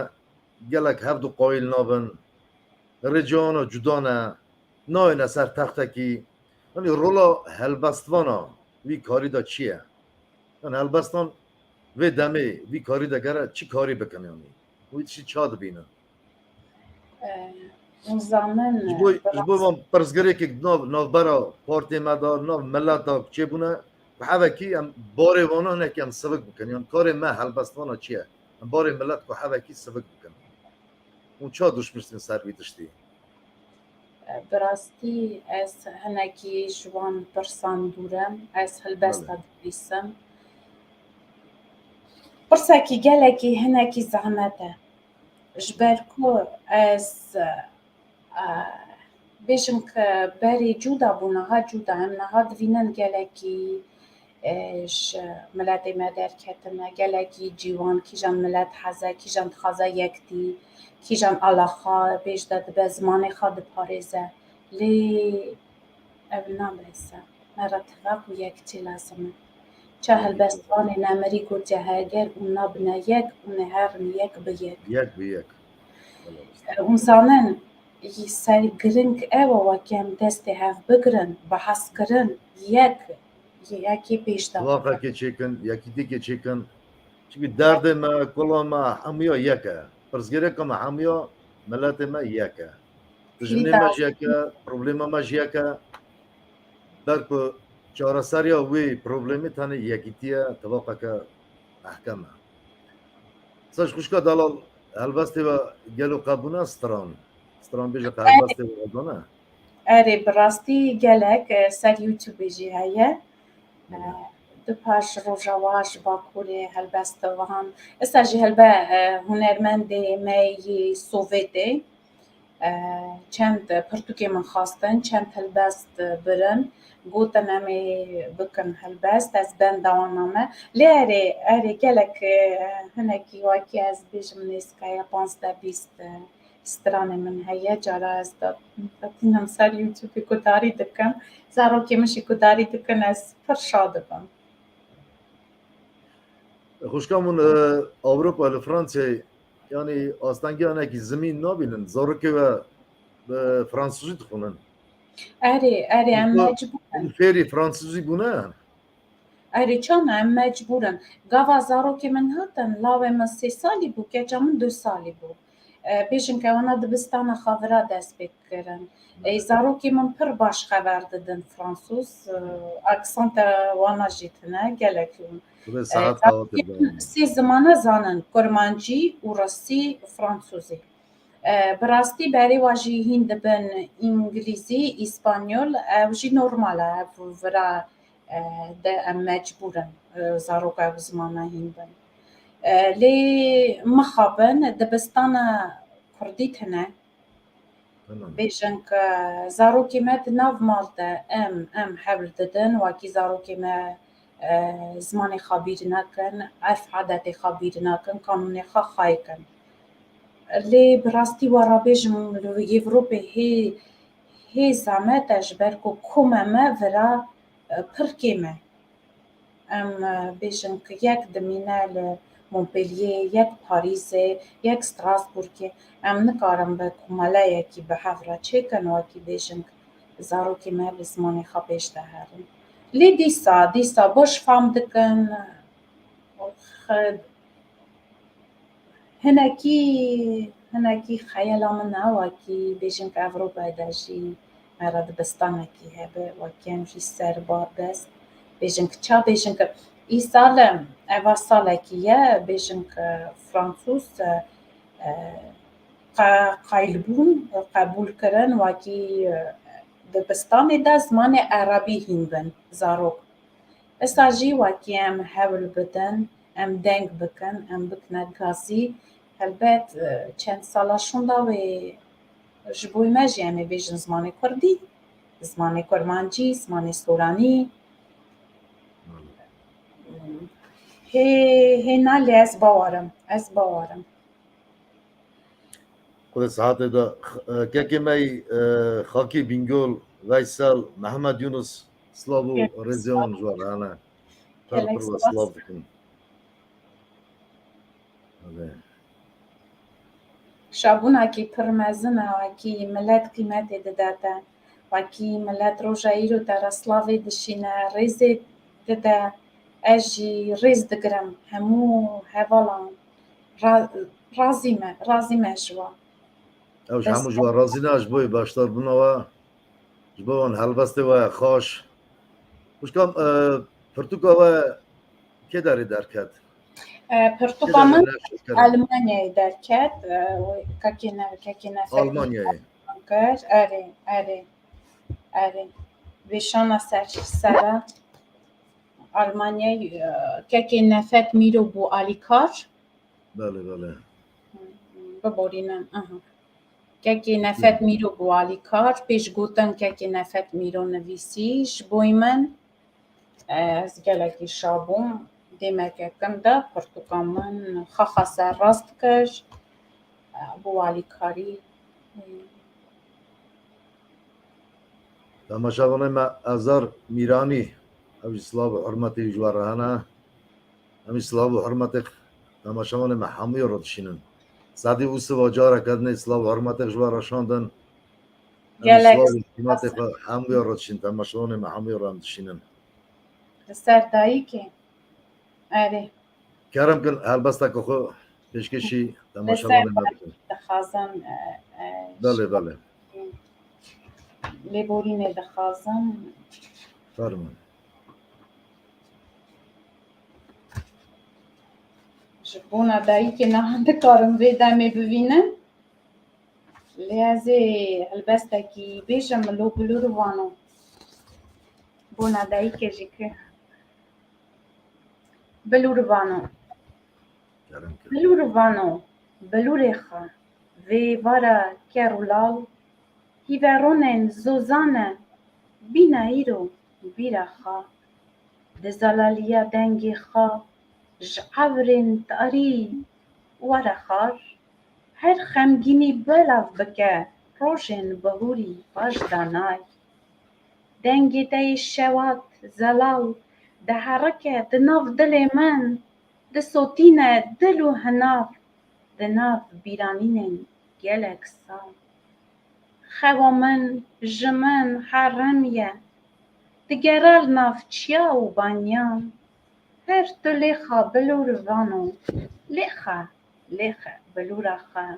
گلک هر دو قایل نابن رجان و جدانه ناینه سر تختکی یعنی رولا هلبستوانا وی کاری دا چیه؟ یعنی هلبستان وی دمی وی کاری دا گره چی کاری بکنه یعنی و چی چاد بینه انزانن جبو من پرزگری که نو برا پارتی مدار نو ملتا چه بونه و حوکی ام باره وانه نه که ام سبک بکن یعنی کار ما هلبستوانا چیه ام باره ملت که حوکی سبک بکن اون چا دشمشتین سر بیدشتی براستی از هنکی جوان پرسان دورم از هلبستا دبیسم پرساکی گلکی هنکی زحمته جبرکو از بيجم بري جودا بونها جودا امنها دوینن گلکی اش ملت مادر کتنا گلکی جوان کی جان ملت حزه کی جان خازه یکتی کی جان آلاخا بیش داد به زمان خود پارزه لی ابنا برسه مرا توق و یکتی لازمه چه هلبستان نمری گو جهاگر اونا بنا یک اونه هر یک به یک یک به یک انسانن سر گرنگ او وکم دست هف بگرن بحث کرن یکی پیش داد واقعا که چیکن یکی دیگه چیکن çünkü derdime kulağıma hamiya yeke pırzgere kama hamiya milletime yeke dijminê me jiyeke problema me jiyeke berku çareseriya wê problemê tenê yekîtiye tevaqeke ehkem e sej xuşka delal helbestê ve gelo qebûne stran bêje qe helbestê ve qebûne اره براستی گلک سر یوتیوب جی هیه دو پاش روژاواش باکوری هلبست وان اسا جی هلبه هنرمند می سوویتی چند پرتوکی من خواستن چند هلبست برن گوتن امی بکن هلبست از بند دوانامه لی اره گلک هنکی واکی از بیجم نیسکای 15-20 استرانه من هيا جارا از داتینم سر یوتیوبی کداری دکن زارو که مشی کداری دکن از فرشاده بم xuşkamûn Avropa li Fransayê yanî astengiyanekî zimîn nabînin zarokê ve bi fransûzî dixwînin اره ام مجبورن fêrî fransûzî bûne اره چون ام مجبورن گاوا زارو که من هاتن لاوه من 3 سالی بو که من 2 سالی بو بیشن که وانا دبستان خاورا دست بکرن زارو که من پر باش خبر دادن فرانسوز اکسانت وانا جیتنه گلکون سی زمانه زانن کرمانجی و رسی فرانسوزی براستی بری واجی هند بن انگلیزی اسپانیول او جی نورماله او ورا ده ام مجبورن زارو که زمانه هندن لی مخابن دبستان کردی تنه بیشن که زارو که مد ناو مالده ام حبل دادن واکی زارو که مد زمان خابیر نکن عرف عادت خابیر نکن قانون خواهی کن لی براستی ورا بیشم یوروپی هی زمت اجبر که کممه ورا پرکیمه ام بیشن که یک دمینه مونپلیه یک پاریزه یک استراسبورگ ام نکارم به کماله یکی به هفره چکن واکی بیشن زارو که ما به زمان خوابش دهرم لی دیسا باش فهم دکن هنکی خیالام نه واکی بیشن که اوروپا داشی مرا دبستانه کی هبه واکی همشی سر بار بست بیشن که چا بیشن که ای سال اوا سالکیه بیشن که فرانسوز قبول کرن واکی دبستان دا زمان عربی هندن زاروک اساجی واکی ام حول بدن ام دنگ بکن ام بکنه گازی البت چند سالاشون دا و جبوی مجی امی بیشن زمان کردی زمان کرمانجی زمان سورانی هی نالی از باورم خود ساعت دا که می خاکی بینگول ویسال محمد یونس سلاو رزیان جوار انا پر سلاو بکن شابونا کی پرمزنه واکی ملت قیمت داده واکی ملت روژایی رو در اسلاوی دشینه ریزی داده اجی ریز دگرم همو هوالان رازیمه جوا اوش همو جوا رازی نه جبوی باشتار بناوا جبوان هلبسته و خوش وشکام پرتوکا و که داری درکت چه پرتوکامن داری نشد کردن Almanya'yı derket kakine آلمانیایی فکر اره ویشانا سرا Almanya'yı kakine fet miro bu alikar بله بله ببرینم kakine fet miro bu alikar پیش گوتن kakine fet miro نویسیش بوی من از gelekî şabûm dêmekeken de pirtûka min xexa serrast kir bi walîkarî تماشاوانه ما ازار میرانی اوش سلاب حرمتی جوار هنه همی سلاب حرمتی تماشاوانه ما همی رو دشینن سادی او سواجاره کردن سلاب حرمتی جوار شاندن همی gelek سلاب حرمتی همی رو دشین تماشاوانه ما همی رو هم دشینن li ser dayîkê erê کرم کن هلبسته که خو پیشکشی li ser تماشاوانه ما بکن dixwazim بله بله lêborînê dixwazim فرمان ji bona dayîkê niha dikarim vê demê bivînim lê ez ê helbestekî bêjim lo bilûr vano bona dayîkê jî kir bilûr vano کرم کن bilûr vano bilûrê xwe vê vara ker û law hîveronên zozan e bîne îro bîra xwe di zelaliya dengê xwe ji evrên tarî were xwar her xemgînî belav bike rojên bihûrî baş danay dengê te yê şewat zelal diherike di nav dilê min disotîne dil û hinar di nav bîranînên gelek sal xewa min ji min herem ye digerel nav çiya û banyan her tu lêxa bilûr vano lêxe bilûra xwe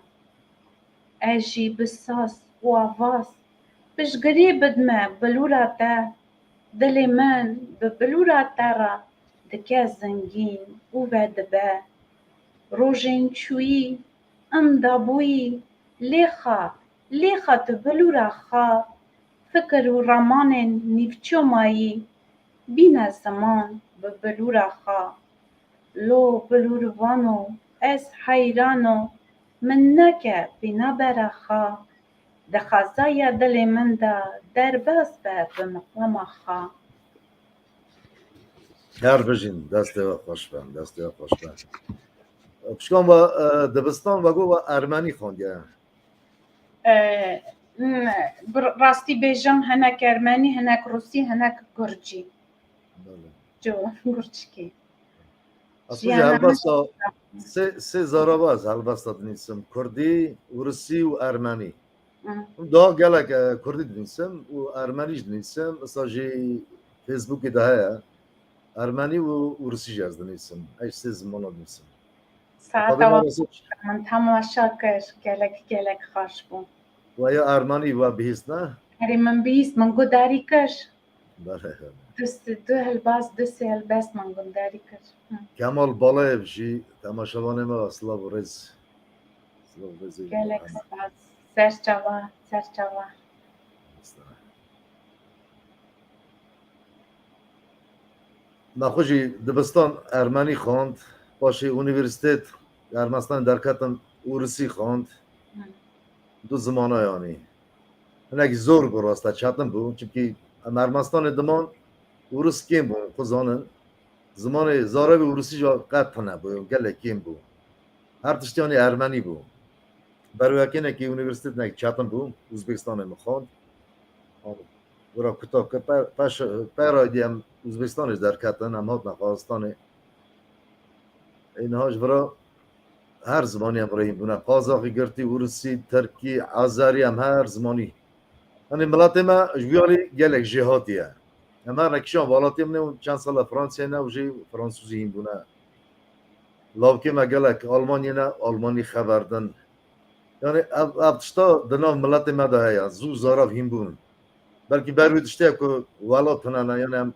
ez jî bi saz û avaz piştgirî bidime bilûra te dilê min bi bilûra te re dike zingîn û vedibe rojên çûyî inda bûyî lêxa tu bilûra xwe fikir û ramanên nîvçomayî bîne ziman bi bilûra xwe lo bilûr vano ez heyran o min neke pênabera xwe di xezaya dilê min de derbas be bi miqama xwe هر بجین دست و خوش بند دست و خوش بند پشکان و دبستان و گو و ارمنی خوندیه rastî bêjim hinek ermenî hinek rûsî hinek gurcî بله gurçikî اصلا هلبستا سه زاراباز هلبستا دنیسم کردی روسی و ارمنی دا گلک کردی دنیسم و ارمنیش دنیسم اصلا جی فیسبوکی ده هیا ارمنی و روسی جاز دنیسم ایش سه زمانا دنیسم saeta min temaşa kir gelek xweş bû و یا ارمنی و بهیست نه herî min bîst min gudarî kir بله du hilbas du sê helbest min gudarî kir کمال بالایف جی تماشاوانه ما اصلا و رز gelek spas serçava نخوشی دبستان ارمنی خواند باشی اونیورسیتت ارمستان درکتن روسی خواند دو زمانه یعنی هنگی زور براسته چطن بود چونکه ارمستان دمان روس کم بود خزانه زمان زاره به روسی جا قطع نبود گله کم بود هر تشتیانی ارمنی بود برای اکنه که اونیورسیتت نگی چطن بود ازبکستان مخواند برای کتاب که پیرای دیم ازبکستانش درکتن هم هات نخواستانه اینهاش برای هر زمانی هم برای این بونه قازاقی گرتی روسی ترکی آذری هم هر زمانی یعنی ملت ما جویالی گلک جهاتیه اما نکشان والاتیم نه چند سال فرانسه نه و جی فرانسوزی این بونه لاوکی مگلک آلمانی نه آلمانی خبردن یعنی ابتشتا دناو ملت مده هیا زو زاراف هیم بون بلکه بروی دشته که والا تنانا یعنی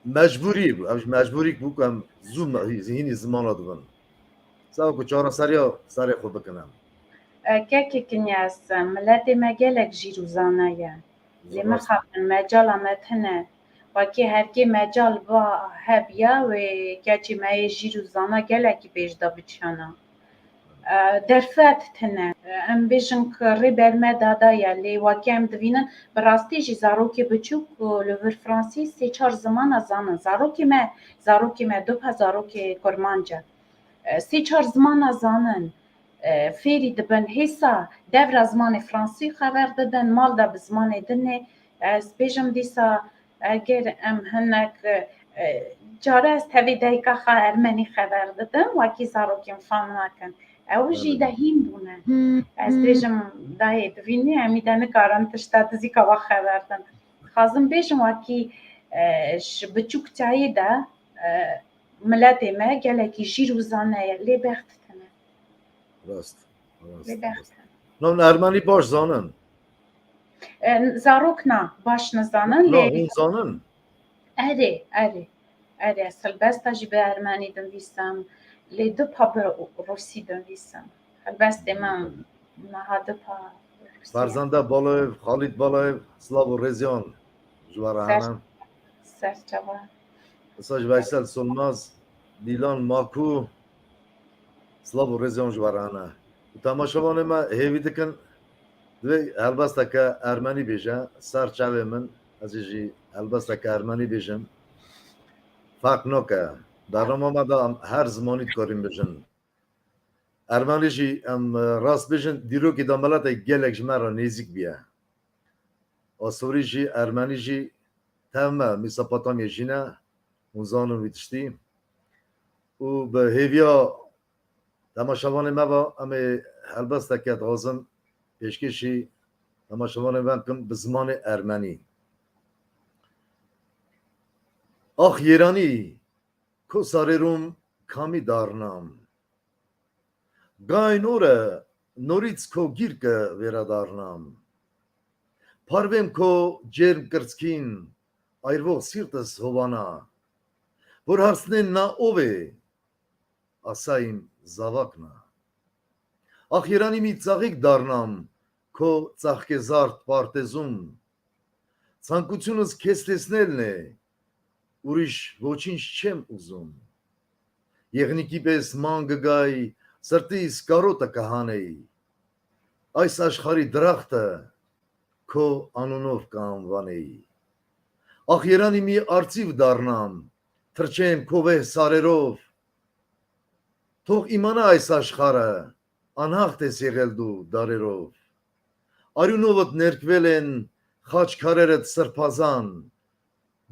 مجبوری بود مجبوری بود که زو هینی زمان دادن ساو که چهار سریا سر خود بکنم كاكي كنياس ملاتي مجالك جيرو زانايا لما خاطر مجال متهنا وكي هركي مجال با هبيا وكاتي ما يجيرو زانا جالك بيج دابتشانا درفات تنا ام بيجن كري برما دادا يلي وكي ام دوينن براستي جي زاروكي بچوك لور فرانسي سي چار زمان زانن زاروكي ما دوبها زاروكي كرمانجا سي چار زمان زانن فێری دەبن هێسا دەورە زمانی فرانسی خەبەر دەدەن ماڵ دا bi زمانê dinê ez bêjim dîsa eger em hinek cara ez tevê dayika xwe ermenî xeber didim wekî zarokên xwe nakin ew jî de hîn bûne ez bêjim dayê divînî emî de nikarin tişta dizîka we xeber din dixwazim bêjim wekî ji biçûkçayê de miletê me gelekî jîr û zane ye lê bext راست نام ارمنی باش زانن زاروک نه باش نزانن نه اون زانن اره سلبستا جی به ارمنی دنویسم لی دو پا به روسی دنویسم البسته من نها دو پا فرزنده بالایف خالد بالایف سلاو و رزیان جوارانم سرچوا مساج ویسل سلماز دیلان ماکو سلاو و رزیان جوارانه تماشاوان ما هیوی دکن دوی البسته که ارمنی بیجه سر چاوه من از جی البسته که ارمنی بیجم فرق نکه در ما دا هر زمانی کاریم بیجن ارمنی جی ام راست بیجن دیرو که داملت گلک جمعه نزیک بیه آسوری جی ارمنی جی تمام میساپاتامی جینه اونزانو ویتشتی و به هیویا تماشاوان ما با اما البته که دازم پیشکشی تماشاوان ما کم به زمان ارمنی آخ ایرانی کو ساریروم کامی دارنام گای نوره نوریتس کو گیرکه ویرا دارنام پارویم کو جرم کرسکین ایرو سیرتس هوانا بر هرسنین نا اوه asayim zavakna. Ahirani mi tsağik darnam, ko tsağkezart partezun. Tsankutsunuz kestesnelne, uriş voçinç çem uzun. Yeğniki pes mangagay, sırtis karota kahaney. Ay saşxari draxta, ko anunov kanvaney. Ahirani mi artsiv darnam, trçem kove sarerov. Թող իմանա այս աշխարը անհաղթ ես եղել դու դարերով արյունովդ ներկվել են խաչքարերդ սրբազան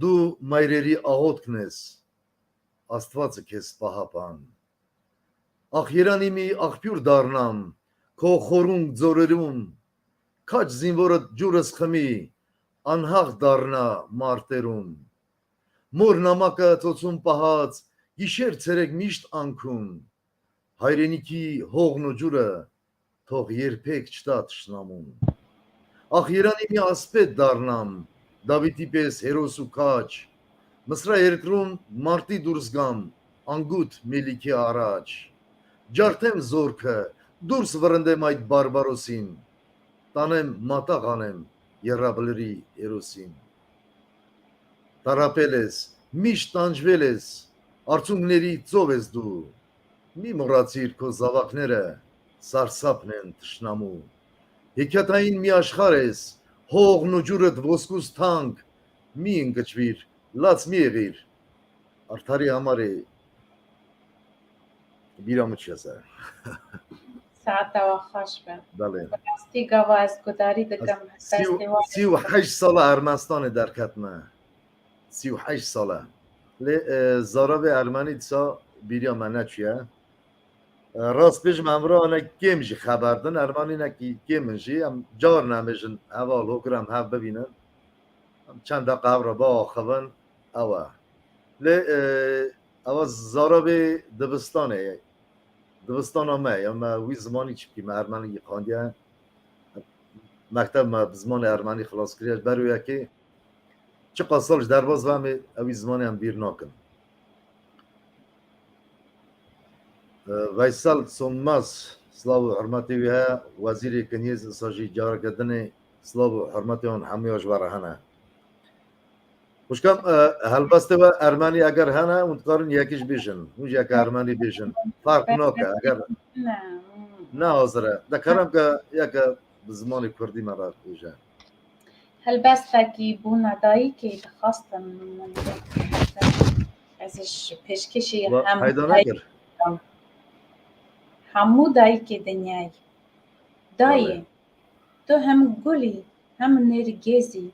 դու մայրերի աղոթքն ես Աստվածը քեզ պահապան ախ Երանի մի աղբյուր դառնամ քո խորունգ ձորերում քաչ զինվորդ ջուրս խմի անհաղ դառնա մարտերում մոր նամակը ծոցում պահած գիշեր ցերեկ միշտ անքում հայրենիքի հողն ու ջուրը թող երբեք չտա թշնամուն ախ Երանի մի ասպետ դառնամ Դավիթի պես հերոս ու քաչ մսրա երկրում մարտի դուրս գամ անգութ մելիքի առաջ ջարդեմ զորքը դուրս վրընդեմ այդ բարբարոսին տանեմ մատաղ անեմ երաբլերի հերոսին տարապել ես միշտ տանջվել ես արցունքների ծով ես դու մի մոռացիր քո զավակները սարսափն են թշնամու հեքիաթային մի աշխարհ ես հողն ու ջուրդ ոսկուս թանկ մի ընկճվիր լաց մի եղիր արդարի համար է բիրամը չեսա ساعتا وخاش به بله راستی گاوا از گداری دکم فستیوال 38 ساله ارمنستان در کتمه 38 ساله زارا به ارمنی دیسا بیریا منه چیه راست پیش ممرو آنه کم جی خبردن ارمانی نکی کم جی هم جار نمیشن اول هکرم هم ببینن چند دقیقه را با آخوان اوه اما زارابی دبستان ما یا ما وی زمانی چی که ما ارمنی خواندیم مکتب ما زمان ارمنی خلاص کردیم بروی که چه قصالش در باز و همه اوی زمانی هم بیر ناکن ویسال سونماس سلاو و حرمتی وی ها وزیری کنیز ساجی جار کردن سلاو و حرمتی اون همه اجواره هنه خوشکم هلبسته و ارمنی اگر هنه اون کارن یکیش بیشن اون یک ارمنی بیشن فرق ناکه اگر نه نه حاضره دکرم که یک زمان کردی مرا خوشه هەلبەستێکی بوو نەدایی کە دەخواستم من ازش پێشکەشی و پیدا نکر هەموو دایکێ دنیای دایێ تۆ هەم گولی هەم نێرگێزی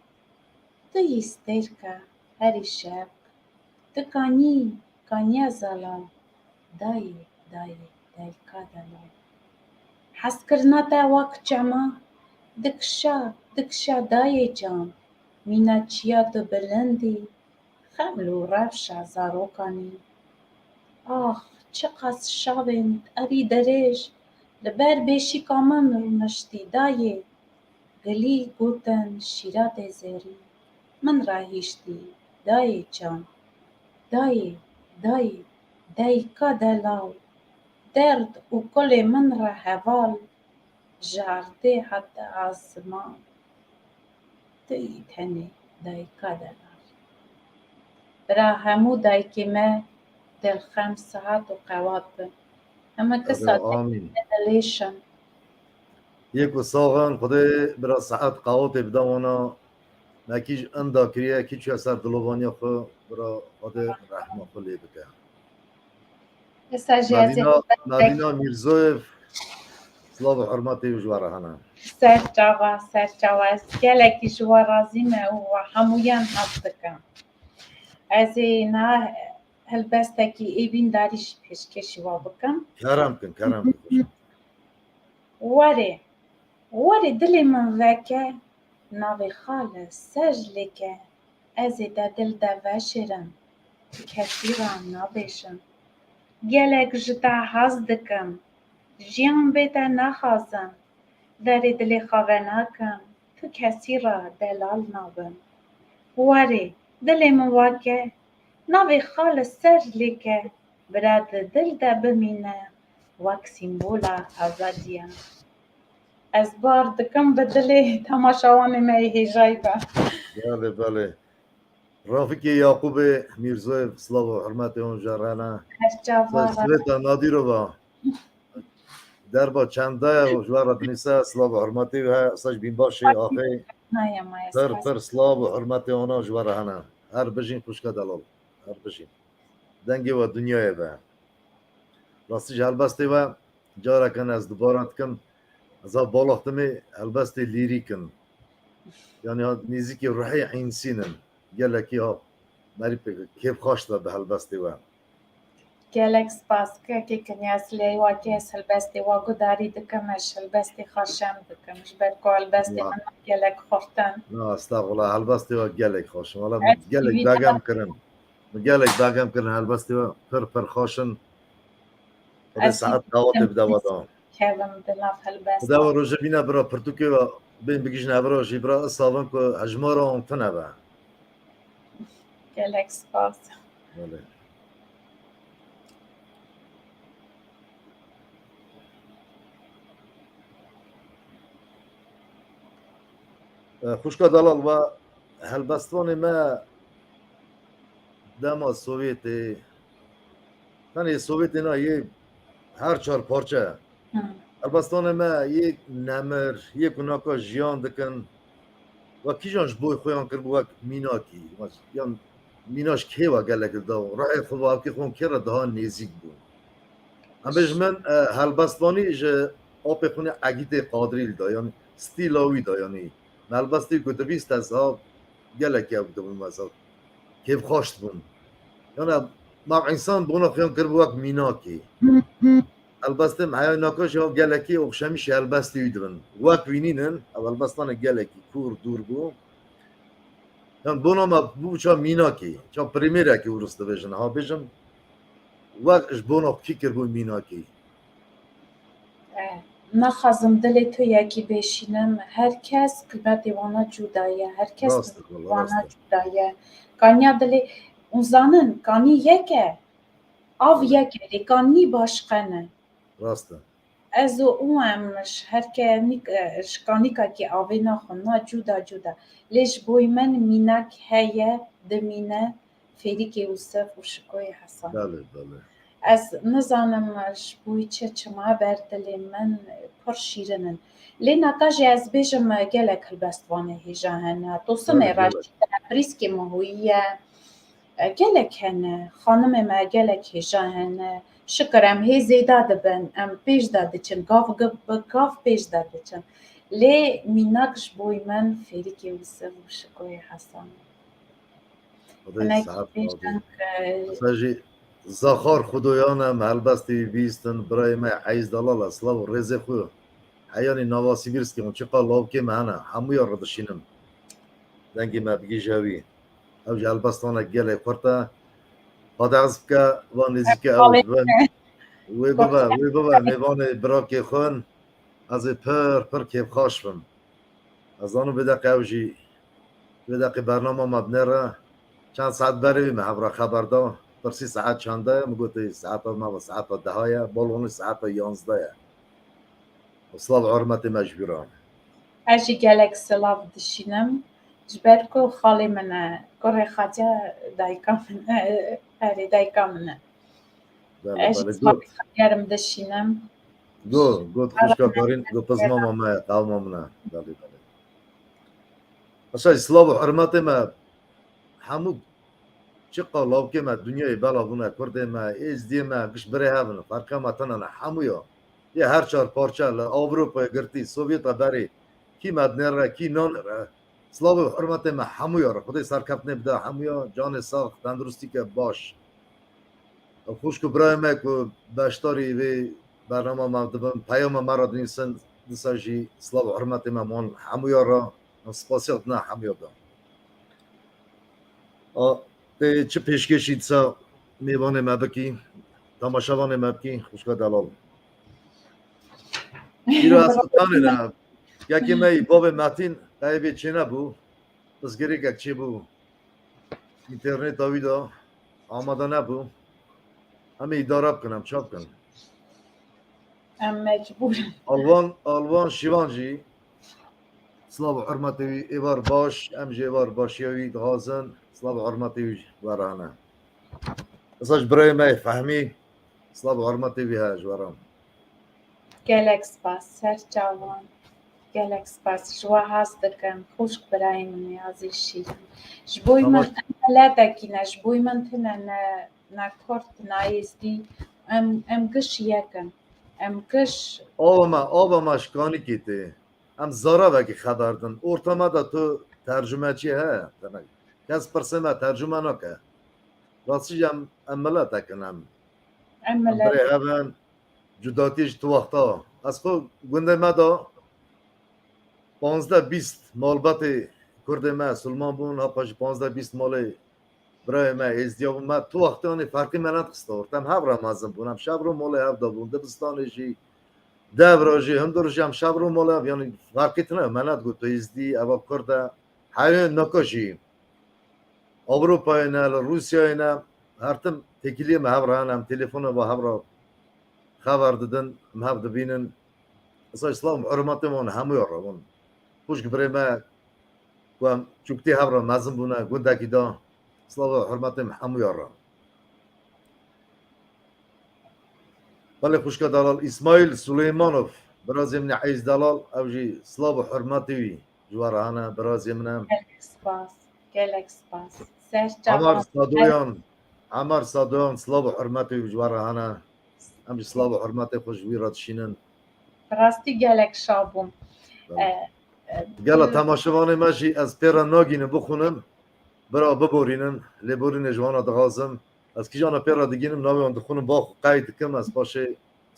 تو ئیستێرکە هەری شەب تو کانیا زەڵال دایێ دایکا دەڵال حەزکردنا te wek çema dikşa dayê can mîna çiya tu bilindî xeml û rewşa zarokanî ax çi qas şavên erî dirêj li ber bêşîka min rûniştî dayê gilî gotin şîretê zêrî min rahîştî dayê can dayê dayîka delal derd û kulê min re heval ji erdê heta esman tu yî tenê dayîka delal bira hemû dayikê me dilxem sihet û qewat bin heme kisa آمین dilêşin یک و ساغن خدای برا ساعت قوات بدوانا نکیش اندا کریه کی چه سر دلوانی خو برا خدای رحمت خلی بکه esa jê ez ê نادینا میرزویف سلاو و حرمتی و جواره هنه serçava ez gelekî ji we razî me û hemûyan hez dikim ez ê helbestekî êvîndarî jî pêşkêşî we bikim کرم کن werê dilê min veke navê xale ser lêke ez ê te dil de veşêrim tu kesî ra nabêjim gelek ji te hez dikim jiyan bê te naxwazim derê dilê xwe venakim tu kesî ra delal nabim werê dilê min veke navê xale ser lêke bira di dil de bimîne wek sîmbola azadiya ez bar dikim bi dilê temaşawanê me ê hêjayî be بله رافیق یعقوب میرزویف سلاو و حرمتی و جواره هنه herçava سویتا نادیرو با در با چنده و جواره دنیسه سلاو و حرمتی و ساج بین باشی آخی nayema ez پر سلاو و حرمتی اونا جواره هنه هر بجین خوشکه دلال هر بجین دنگی و دنیای به راستی هلبستی و جاره کن از دوباره کن از بالاختمی هلبستی لیری کن یعنی نیزی روحی اینسینن گله کی ها مری کیف خوشتا به هلبستی و gelek spas kekê kinyas lê wakê ez helbestê wa gudarî dikim ez helbestê xwe şem dikim ji ber ku helbestê min gelek xurtin نه استغفرالله هلبستی و گلک خوشم والا گلک داگم کرن گلک داگم کرن هلبستی و پر خوشن خدا ساعت قوات بده ودا kevim di nav helbest خدا و روزه بینا برا پرتوکی و بین بگیش نبرا جیبرا اصابم که هجمارا اون تنبه gelek spas بله خوشکا دلال و هلبستان ما دما سوویتی یعنی سوویت اینا یه هر چهار پارچه هلبستان ما یک نمر یک ناکا جیان دکن و کیجانش بوی خویان کرد بوک میناکی یا میناش که و گلک دا رای خود و که خون کرد daha نزیک بود هم بیش من هلبستانی جه آب خونه عگیت قادریل دا یعنی ستیلاوی دا یعنی هلبستی کتبیست از ها گلک یا بوده بود مثلا که خوشت بود یعنی ما انسان بونا خیان کرد بوک میناکی البسته معای ناکاش یا گلکی اخشمیش البسته ایدون وقت وینینن او البستان گلکی کور دور بو هم بونا ما بو چا میناکی چا پریمیره که ورسته بجن ها بجن وقت جبونا کی کربون میناکی نخوازم دل تو یکی بشینم هر کس قیمت وانا جدایه هر کس راست قیمت والله وانا راست جدایه کانیا دلی اونزانن کانی یکه آو بله یکه کانی باشقنه راست از او امش هر که شکانیکا که آوی نخون نا جدا جدا لیش بوی من مینک هیه دمینه فیری که اوسف و شکوی حسن بله بله از نزانم بوی چما بردلی من پر شیرنن لی نتاجی از بیجم گلک هلبستوانه هیجا هنه توسمه بله گله راشی پریسکی مهویه gelek hene xanimê me gelek hêja hene şikir em hê zêda dibin em pêş de diçin gav bi gav pêş de diçin lê mînak ji bo min fêrikê wisa û şikoyê hesan خدای hinekî صحت bêjin ساجی زخار خدایانم هلبستی بیستن برای ما عیز دلال اسلام و رزق خو حیانی نواسی بیرس که اون چقدر لاب که معنی همو یار ردشینم دنگی ما بگی جاوی او جه هلبستانه گله خورتا خدا از که و نزیک اوش xalê بن وی بابا میوان براک خون از پر که خوش بم از آنو بدقی اوشی بدقی برنامه مبنه را چند ساعت بریم هفره خبر دا پرسی ساعت چنده مگوتی ساعت ما و ساعت دهایه بالونی ساعت 11 اصلاف حرمت مجبوران ez jî gelek silav dişînim ji ber ku xalê min e kurê xaça dayika min erê dayika min e بله ez jî بله silavê xeterim dişînim گود خوشکا کارین گو پزما ما قوم منا بله بله اصلا اصلاف حرمت ما همو چه قلاب که ما دنیای بالا بونه کرده ما از دی ما کش بره هفن فرق ما تنها همو یا یه هر چهار پارچه اروپا گرتی سوویت بری کی مدنه را کی نان را اسلاف حرمت ما همو یا خدای سرکف نبده همو یا جان ساخت تندرستی که باش خوشکو برای ما که باشتاری و برنامه ما دبم پیام مرا دینسن دساجی اسلاف حرمت ما من همو یا را سپاسیت نه همو یا دام ته چه پیشکشید سا میوان مبکی تماشاوان مبکی خوشگاه دلال ایرو از خطانه نه یکی می باب متین قیبی چی نبو بزگری که چی بو اینترنت آویدا آماده نبو همه اداره کنم چاپ کنم em mecburim آلوان شیوانجی سلاو حرمتی ایوار باش امجی ایوار باشیوی دغازن سلاو حرمتی ورانه اساش برای می فهمی سلاو حرمتی هاج ورام gelek spas serçavan gelek spas ji we hez dikim xwişk birayê min ê ez ê şîrin ji bo min تماش temeledekîne ji bo min tune ne kurt ne êzdî em giş yekin em giş آبما شکانی کیتی هم زارا وکی خبردن ارتما دا تو ترجمه چی ها کس پرسه ما ترجمه نکه راستی جم املا تکنم em هم بره millet هون جداتیش تو وقتا از خود گنده ما دا 15-20 مالبت کرد ما سلمان بون ها پاش 15-20 مال برای ما ازدیاب ما تو وقتا آنی فرقی منت خستاورتم هف را مازم بونم شب رو مال هف دا بون دبستانشی ده راجی هم درجی هم شب رو مال هف یعنی فرقی تنه منت گو تو ازدی اوا کرده حیوان نکشی Avrupa ile Rusya ile artım tekiliye mi havranam telefonu ve havra haber dedin mehav dibinin esa İslam hürmetim on hamu yorun kuş gibreme kuam çukti havra mazım buna gundaki da İslam hürmetim hamu yorun bale kuşka dalal İsmail Süleymanov biraz yemni aiz dalal avji İslam hürmeti جوارهانا براز يمنام gelek spas عمر serçavan صادویان عمر صادویان سلاو حرمتی جوارهانا هم سلاو حرمتی خوش ویرات شینن rastî gelek şabûm گلا تماشاوان ماشی از پیرا ناگینه بخونم برا ببورینن لبورین جوانا دغازم از کی جانا پیرا دگینم ناوی آن دخونم با قید کم از باشه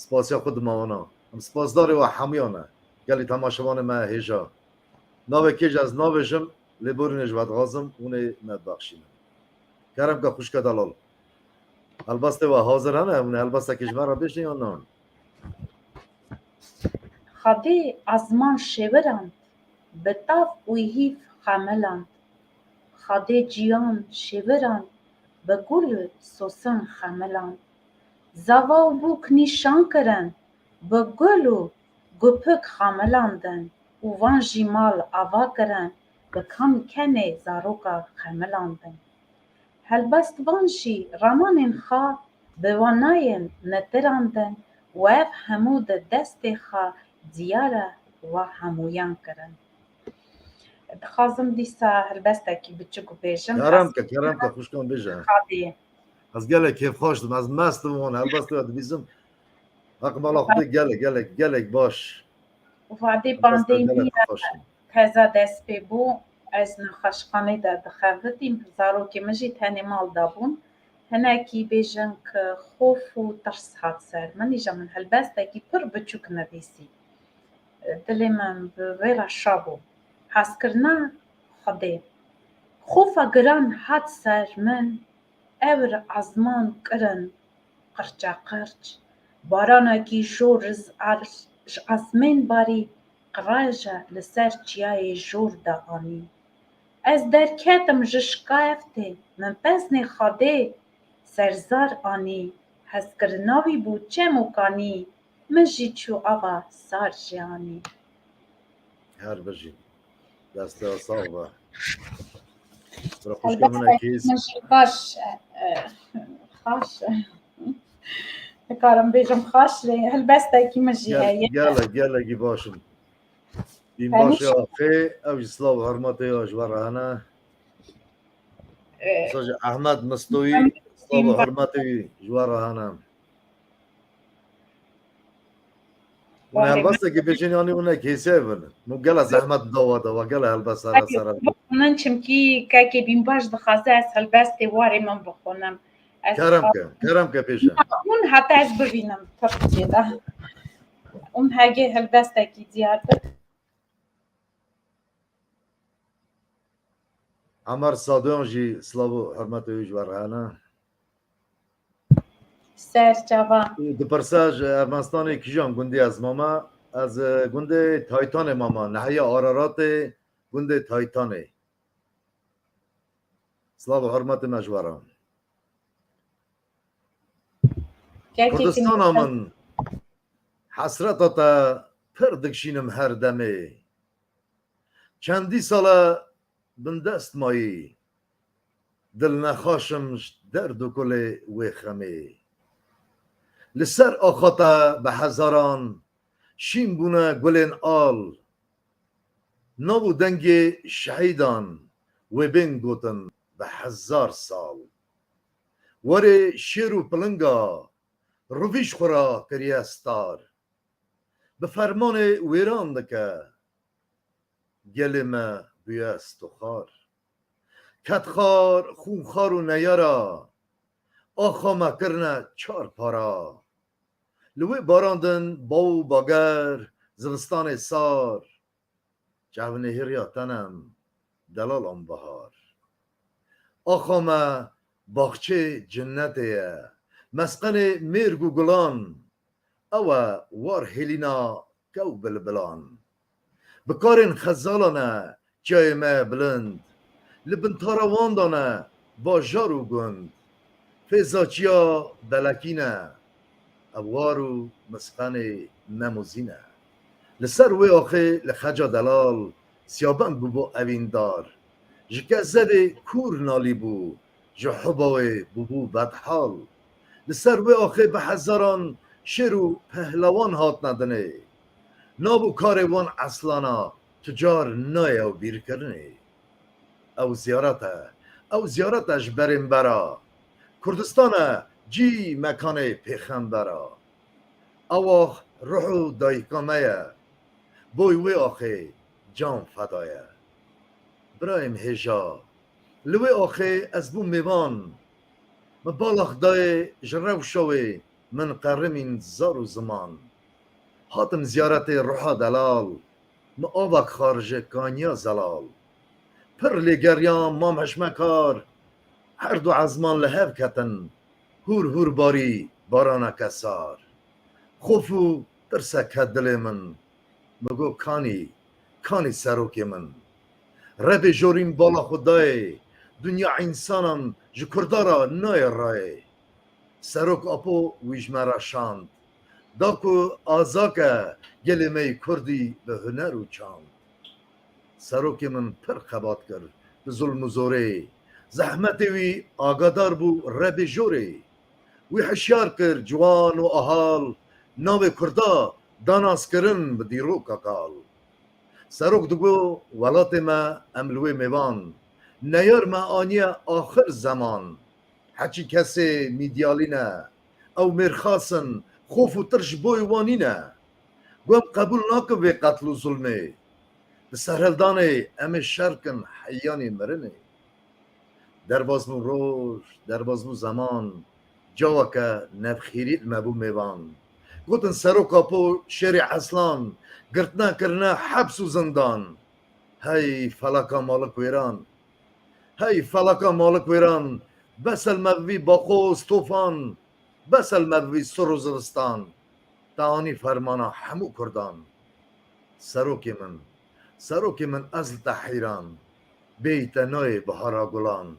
سپاسیا خود ماوانا هم سپاسداری و حمیانه گلی تماشاوان ما هیجا ناوی کیج از ناویجم لبورین جواد غازم اونه مد بخشینم کرم که خوشکا دلال البسته و حاضرانه اون البسته کشور را بشنی یا نه خدي عزمان شبران بطاف ويهيف خاملان خدي جيان شبران بگل سوسن خاملان زاوا و بوک نیشان کرن بگل و گپک خاملاندن و وان جیمال آوا کرن بکم کنه زاروکا خاملاندن هلبست وانشی رامانین خا به واناین نتراندن و اف همود دست خا دیاره و همویان کرن دخوازم دیسا هلبستکی بچکو بیجم کرم که خوش کن بجه خادی از گله کیف خوشتم از مستم اون البسته و بیزم حق مالا خودی گله باش وادی البسته گله باندیمی خوشم تازه دست پی بو از نخشخانه دا دخوتیم زاروکی مجی تانی مال دابون هناکی بیجن که خوف و ترس هات سر منی جا من هلبستکی پر بچوک ندیسی دلی من بویرا شابو حس کرنا خدي خوفا گران هات سر من اور عزمان کرن قرچا قرچ بارانکی جور عزمین باری قراجه لسر چیای جور دا آنی از درکتم جشکایفته من پسنی خاده سرزار آنی هز کرناوی بود چه مکانی من جی چو آوا سار جانی هر بجی دسته اصاب و برا خوش کن منه البته کیس من جی خاش بکارم بیجم خاش لی هلبسته کی من جی هایی گله گی باشم این همیش باشه آخه او اسلام حرمت یا جوارانه مساج احمد مستوی اسلام حرمت جوارانه اون البسته که بچین یعنی اونه کیسه بنه مو گله زحمت دواده و گله البسته را سره من چمکی که بیم باش دخواسته از هلبسته واری من بخونم کرم که پیشه اون حتی از ببینم ترکیه ده اون هگه هلبسته کی زیاده عمر صادقان جی اسلام حرمت جوارانه سر جوان دو پرساج افغانستان کیجان گندی از ماما از گنده تایتان ماما نهایه آرارات گنده تایتانه سلام حرمت مجواران کردستان من حسرت تا پر دکشینم هر دمه چندی ساله بندست مایی دل نخاشم درد و کل ویخمه لسر آخاته به هزاران شیم بونه گلین آل نابو دنگ شهیدان و بین گوتن به 1000 سال وره شیر و پلنگا رویش خورا کریه استار به فرمان ویران دکه گلمه بیست و خار کتخار خونخار و نیارا آخامه کرنه 4 پارا لوی باراندن باو باگر زمستان سار جوانه هریا تنم دلال آن بهار آخامه باغچه جنتیه مسقن مرگ و گلان او وار هلینا کو بلبلان بکارین خزالانه جای ما بلند لبن تاراواندانه با جارو گند فیزاچیا بلکینه اوارو مسقن نموزینه لسر وی آخه لخجا دلال سیابن بو اوین دار جکه زده کور نالی بو جحباوی بو بدحال لسر وی آخه به هزاران شیر و پهلوان هات ندنه نابو کار وان اصلانا تجار نای او بیر کرنه او زیارتش بریم برا کردستان جی مکان پیغمبرا او روح دایکامه بوی وی آخه جان فدایه برایم هجا لوی آخه از بو میوان مبالغ دای جرو شوی من قرمین زار و زمان هاتم زیارت روحا دلال ما آوک خارج کانیا زلال پر لگریان مام هشمکار هر دو عزمان لحب کتن هور هور باری بارانه کسار خوفو ترسک دل من مگو کانی سروک من رب جوریم بالا خدای دنیا انسانم جکردارا نای رای سروک اپو ویجمرا شاند داکو آزاکه گلمه کردی به هنر و چاند سروک من پر خبات کرد به ظلم و زوره زحمت وی آگادار بو رب جوره وی حشیار کرد جوان و احال ناو کردا داناس کرن به دیرو ککال سروک دگو ولات ما املوی میوان نیار ما آنیا آخر زمان حچی کسی میدیالینه او مرخاسن خوف و ترش بوی وانینه گوم قبول ناکم به قتل و ظلمه به سرهلدانه ام شرکن حیانی مرنه دربازمو روش دربازمو زمان جاوا که نبخیرید مبو میوان گوتن سروکا پو شیر اصلان گرتنا کرنا حبس و زندان هی فلکا مالک ویران هی فلکا مالک ویران بسل مبوی با خوز توفان بسل مبوی سر و زرستان تعانی فرمانا همو کردان سروک من ازل تحیران بیت نای بهارا گلان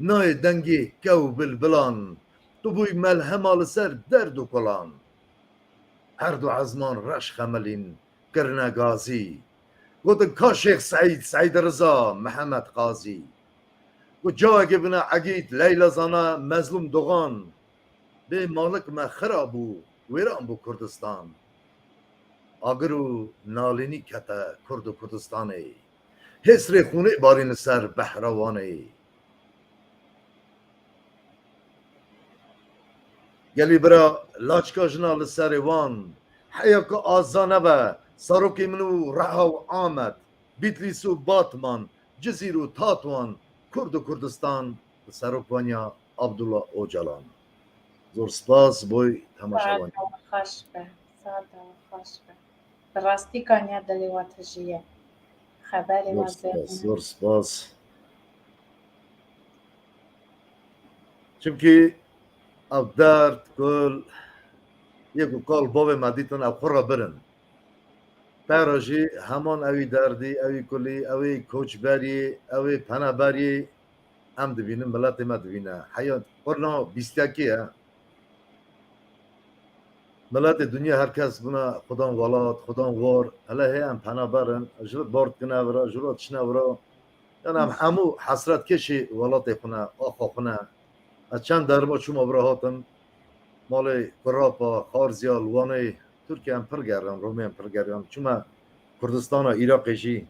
نای دنگی کو بلبلان تو بوی ملهم آل سر درد و کلان هر دو عزمان رش خملین کرنا گازی گوتن کا شیخ سعید رضا محمد قاضی و جا گبنا عگید لیلا زانا مظلوم دوغان به مالک ما خرابو ویران بو کردستان آگرو نالینی کتا کرد و کردستانه حسر خونه بارین سر بحروانه گلی برا لاچکا جنا لسر وان حیا که آزانه با سروکی منو رها و آمد بیتلیس و باتمان جزیر و تاتوان کرد و کردستان سروکوانیا عبدالله اوجلان زور سپاس بوی تماشاوانی خوش به خوش به راستی کانیا دلی واتجیه خبری زور سپاس چونکی او درد کل یکو کال باب مدیتن او خورا برن پیراجی همان اوی دردی اوی کلی اوی کوچبری اوی پنابری هم دوینه ملت ما دوینه حیات قرنا بیستیکیه ملت دنیا هر کس بنا خدان ولاد خدان وار هله هم پنابرن جلت بارد کنه ورا جلت شنه ورا یعنی هم همو حسرت کشی ولات خونه آخا خونه از چند درما چوم ابرا هاتن مال کراپا خارزیا لوانه ترکیه هم پر گردم رومی هم پر گردم چون کردستان عراقشی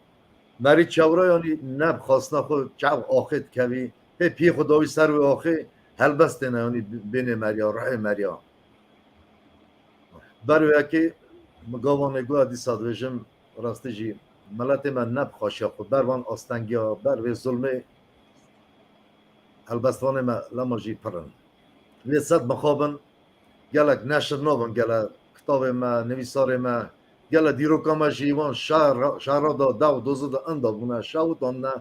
مری چورا یعنی نب خواستنا خود چو آخید کوی پی خداوی سر و آخه هل بسته نه یعنی بین مریا راه مریا برای که مگاوانه گو ادی سادویجم راستی جی ملت من نب خواشیا خود بروان آستنگیا بر ظلمه هل بستوانه ما لما جی پرن لیست مخابن گلک نشر نابن گلک کتاب ما نویسار ما گله دیروکا ما جیوان شهر دا دو دوزو دا اندا بونه شاوت آن نه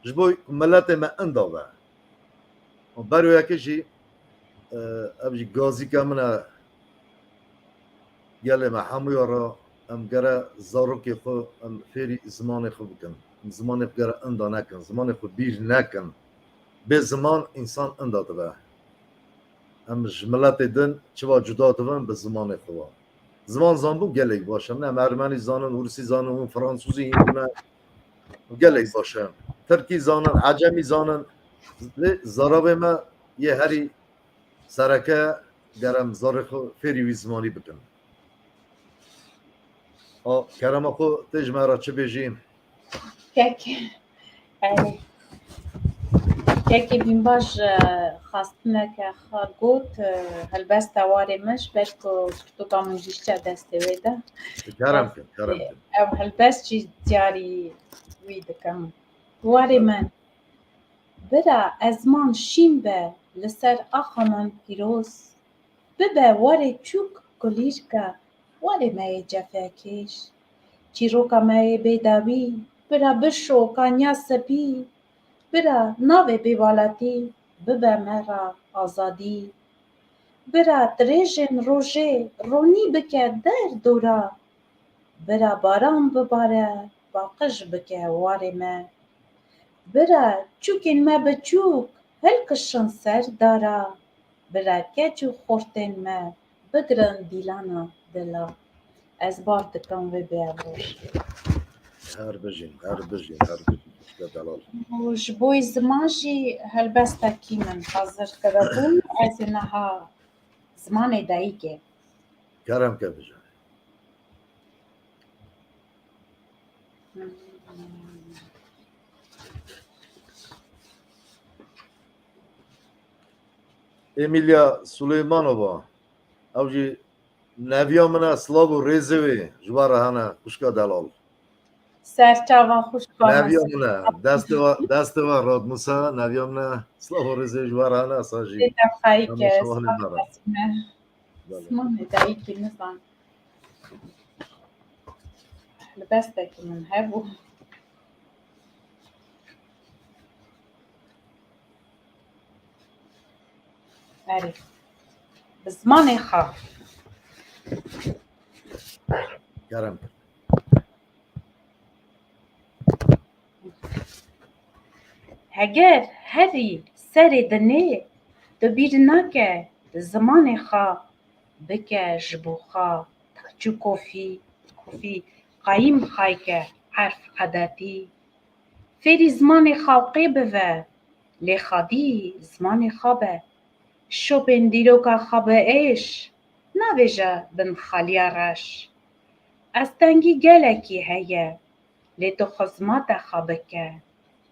جبوی ملت ما اندا با برو یکی جی ابجی گازی که منه گله ما همویا را ام گره زاروکی خو ام فیری زمان خو بکن زمان خو گره اندا نکن زمان خو بیر نکن به زمان انسان اندا با ام ملت دن چوا جدا دون به زمان خو زمان زانبو گلک باشم نه ارمنی زانن روسی زانن فرانسوزی هندونه گلک باشم ترکی زانن عجمی زانن زراب ما یه هری سرکه گرم زارخو فری وی زمانی بکن کرم خو تجمع را چه بجیم که بین باش خواستنه که خواهد هلبست واری مش بلکو تو با من جیشتر دسته ویده کرم کن او هلبست چی دیاری ویده کم واری من برا ازمان شیم به لسر آخا من پیروز ببه واری چوک کلیر که واری مای جفاکیش چیروکا مای بیداوی برا بشو کانیا سپی برا ناوی بیوالاتی ببه مرا آزادی برا درێژên rojê ronî bike der dora, bira baran bibare baqij bike warê me, bira çûkên me biçûk hilkişin ser dara, bira keç û xortên me bigirin dîlana dila. Ez bar dikim vê bêroj. هر بجین خوشکا دلال û ji bo ziman jî helbestekî min hazir kiribûn, ez ê niha zimanê dayîkê. کرم که بجان امیلیا سلیمانووا اوجی نویا من اسلاب و ریزوی جوار هنه خوشکا دلال Serçava xuşka نویا من دست و راد موسا نویا من اسلاب و ریزوی جوار هنه ساجی Têta xeyke شوانه مرا zimanê dayîkê nizan. Helbestekî min hebû. Erê bi zimanê xwe کرم heger herî serê dinê tu bîr nake zimanê xwe bike ji bo xwe taç û kofî qayîm xayke erf edetî. Fêrî zimanê xalqê bive, lê xwedî zimanê xwe be. Şopên dîroka xwe bi êş navêje bin xeliya reş. Ez tengî gelekî heye, lê tu xizmeta xwe bike.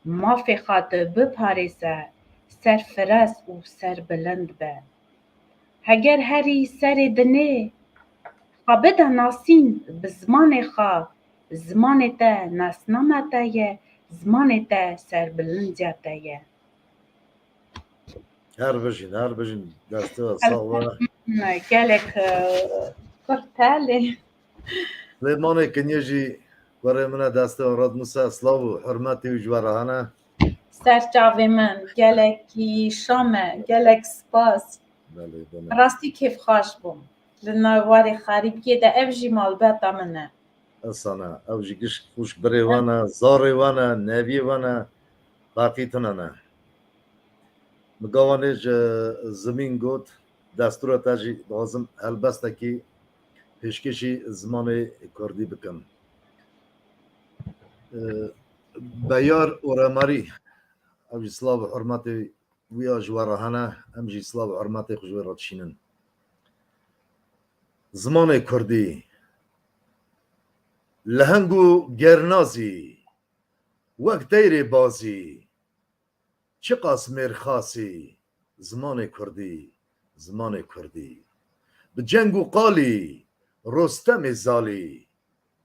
Mafê xwe tu biparêze, serfiraz û serbilind be. Heger herî serê dinê xwe bide nasîn bi zimanê xwe, zimanê te nasnama te ye, zimanê te serbilindiya te ye. هر بجین دست و ساوا Gelek kurtelê سلیمانه کنیجی وره من دست و راد موسا اسلاب و حرمتی و جوار هنه serçavê min gelekî şam e, gelek spas. بله بله Rastî kêfxweş bûm. Li navbarê xerîbiyê de ev jî malbata min e. اصلا او جیگش خوش بری وانه زاری وانه نوی وانه باقی تنانه مگوانه زمین گوت دستور تاجی لازم هلبسته کی پیشکشی زمان کردی بکن بیار اوراماری او جی سلاو حرمتی ویا جواره هنه ام جی سلاو حرمتی خوشوی را تشینن زمان کردی لهنگو گرنازی وقت دیر بازی چه قاسمیر خاصی زمان کردی به جنگ و قالی رستم زالی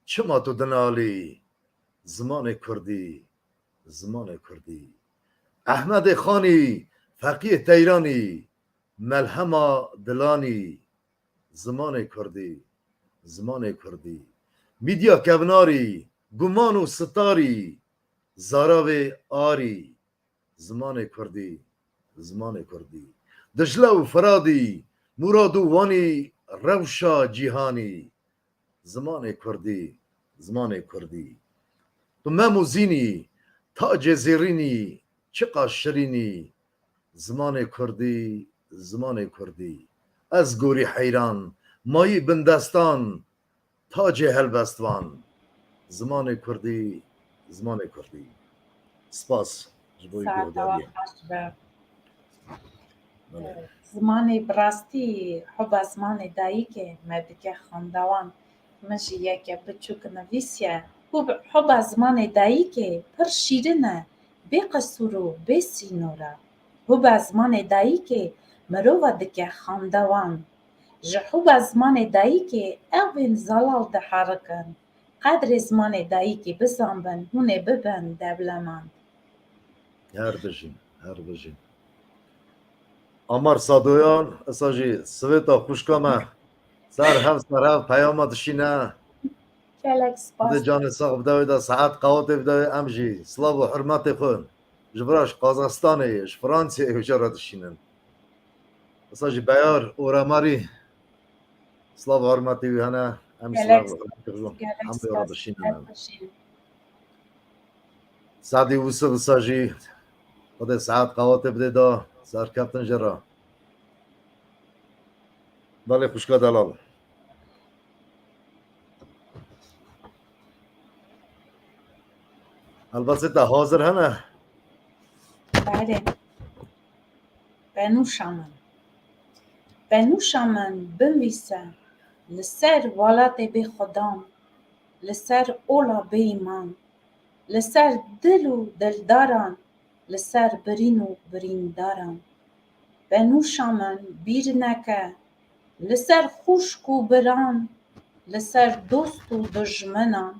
چه ما تو دنالی زمان کردی احمد خانی فقیه تیرانی ملهما دلانی زمان کردی میدیا کوناری گمان و ستاری زاراو آری زمان کردی دجله و فرادی مراد و وانی روشا جیهانی زمان کردی تو مموزینی تاج زیرینی چقا شرینی زمان کردی از گوری حیران مایی بندستان تاج هلبستوان زمان کردی سپاس جبوی Saetava گهداریه xweş be. Zimanê bi rastî heba zimanê dayîkê me dike xwendewan. Min jî yeke biçûk nivîsiye. Heba zimanê dayîkê pir şîrin e, bê qesûr û bê sînor e. Heba zimanê dayîkê mirova dike xwendewan. Ji heba zimanê dayîkê evên zelal diherikin. Qedrê zimanê dayîkê bizanbin, hûn ê bibin dewlemend. هر بجین امار سادویان اساجی سویتا خوشکامه سر هفت پیامه دشینه Gelek spas. ده جان ساق بدوی ده ساعت قوات بدوی امجی سلاو و حرمت خون جبراش قازستانیش فرانسیه هجارة دشینن مساجی بیار اوراماری سلاو حرمتی ویهانه همی سلاو گلکس هم گلکس بیارا باس بشینیم باشین. سعدی وسط مساجی خود ساعت قوات بده دا سر کپتن جرا دالی خوشکا دلال البته تا حاضر هنه بله بنوشامن بنویسه لسر والات بی خدام لسر اولا بی ایمان لسر دل و دلداران لسر برین و برینداران بنوشامن بیر نکه لسر خوشک و بران لسر دوست و دژمنان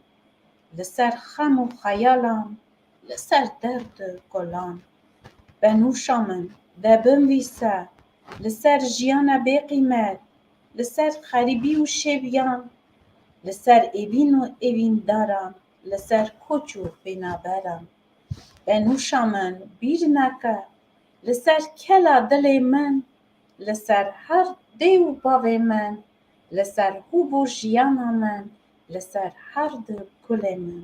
لسر خم و خیالان لسر درد و گلان بنوشامن ده بنویسه لسر ژیانه بی قیمت لسر خریبی و شیویان لسر ایوین و ایوینداران لسر کوچ و بینابران بنوشامن بیر نکه لسر کلا دلê min لسر her dê û bavê min لسر hûb û jiyana min لسر her di gulê min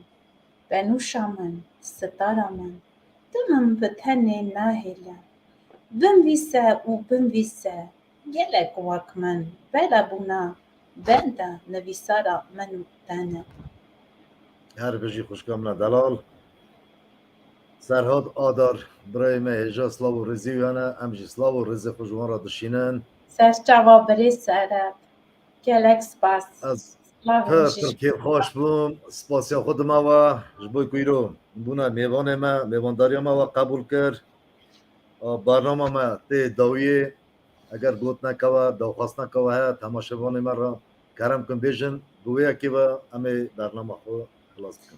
benûşa min sitara min di min bi tenê nahêle binivîse û binivîse gelek wek min bere bûna benda nivîsara min û te ne هر بجی خوشکا منه دلال سرهاد آدار برای ما هجا سلاو و رزی ویهانه همجی سلاو و رزی خوشوان را دشینن serçava birê sereb gelek spas از slavên پر ji پر کیف خوش بوم سپاسیا خود ما و جبوی کویرو بونا میوان ما میوانداری ما و قبول کرد برنامه ما تی داویه اگر گوت نکوه داخواست نکوه ها تماشاوان ما را کرم کن بیشن گویا که و همه برنامه خو خلاص کن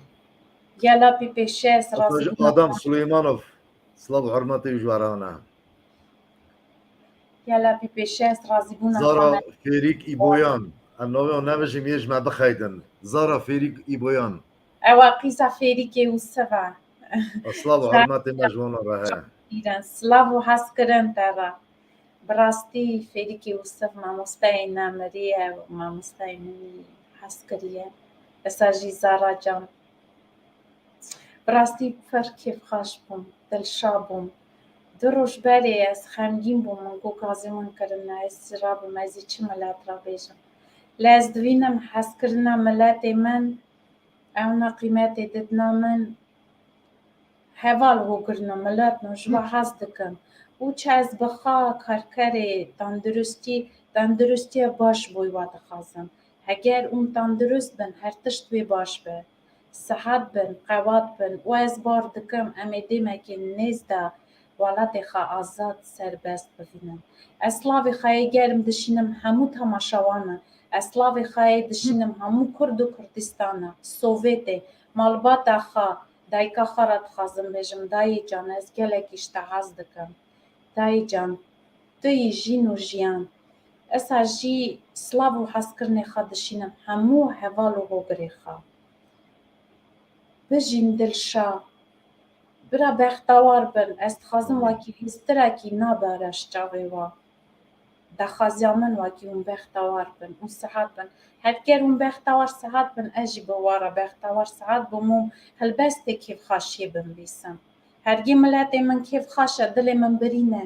gela pîpêşes razî bûna آدم سلیمانوف سلاو حرمتی جوارانه gela pîpêşes razî bûna زارا xwe فریک ایبویان نوی نوشیم یش ما بخیدن زارا فریک ایبویان ew e qîsa fêrîkê û siv e سلاو حرمتی ما جوانا راه îran silav û hezkirin te re bi rastî fêrîkê û siv mamosteyê me miriye û mamosteyê min jî hez kiriye esa jî Zara can bi rastî pir kêfxweş bûm dilşa bûm di roj berê ez xemgîn bûm min got gazê min kirine ez jî rabim ez ê çi milet re bêjim lê ez dibînim hezkirina miletê min ew ne qîmetê didina min heval hûgirina milet min ji we hez dikim û çi ez bixa karkerê tenduristiya baş bû we dixwazim heger hûn tendurist bin her tişt wê baş be sihet bin qewat bin û ez bar dikim em ê dêmekê nêz de welatê xwe azad serbest bibînin ez slavê xweyê gerim dişînim hemû temaşawanan ez slavê xweyê dişînim hemû Kurd û Kurdistana Sovêtê malbata xwe dayika xwe re dixwazim bêjim dayê can ez gelekî ji te hez dikim dayê can tu yî jîn û jiyan esa jî silav û hezkirinê xwe dişînim hemû heval û hogirê xwe bijîn dilşa bira bextewar bin ez dixwazim wekî lîstirekî nabe reş çavê we daxwaziya min wekî hûn bextewar bin û sihet bin heger hûn bextewar sihet bin ez jî bi we re bextewar sihet bim û helbestê kêfxweşiyê binivîsim hergî miletê min kêfxweş e dilê min birîn e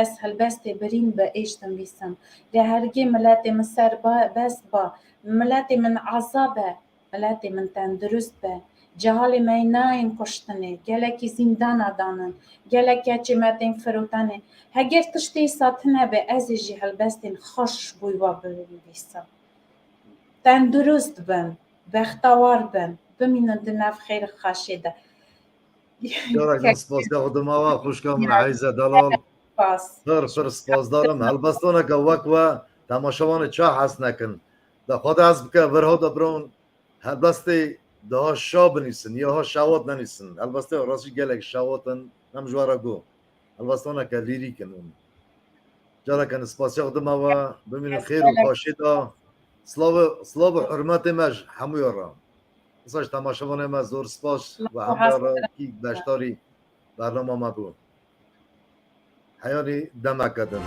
ez helbestê birîn bi êş dinivîsim lê hergî miletê min serbest be miletê min ezab be miletê min tendurist be cehalê me nayên kuştinê gelekî zîndana danin gelek keçê me tên firotanê heger tiştê îsa tune be ez ê jî helbestên xweş bû we binivîsim tendurist bin bextewar bin bimînin di nav xêr û xweşê de جارا سپاسیا خود ما و خوشکا من عیزه دلال Pas. پر سپاس دارم البستانه که وک و تماشاوان چا حس نکن دا خود از بکه ورها دا برون البسته دا شا بنیسن یا ها شوات ننیسن البسته راستی گلک شواتن نمجوارا گو البستانه که لیری کنون جارا کن سپاسیا خود ما و بمین خیر و خوشی دا سلاو حرمت مج همو یارم مثلا تماشاوان ما زور سپاس و همه را کی بشتاری برنامه ما بود حیانی دمکدم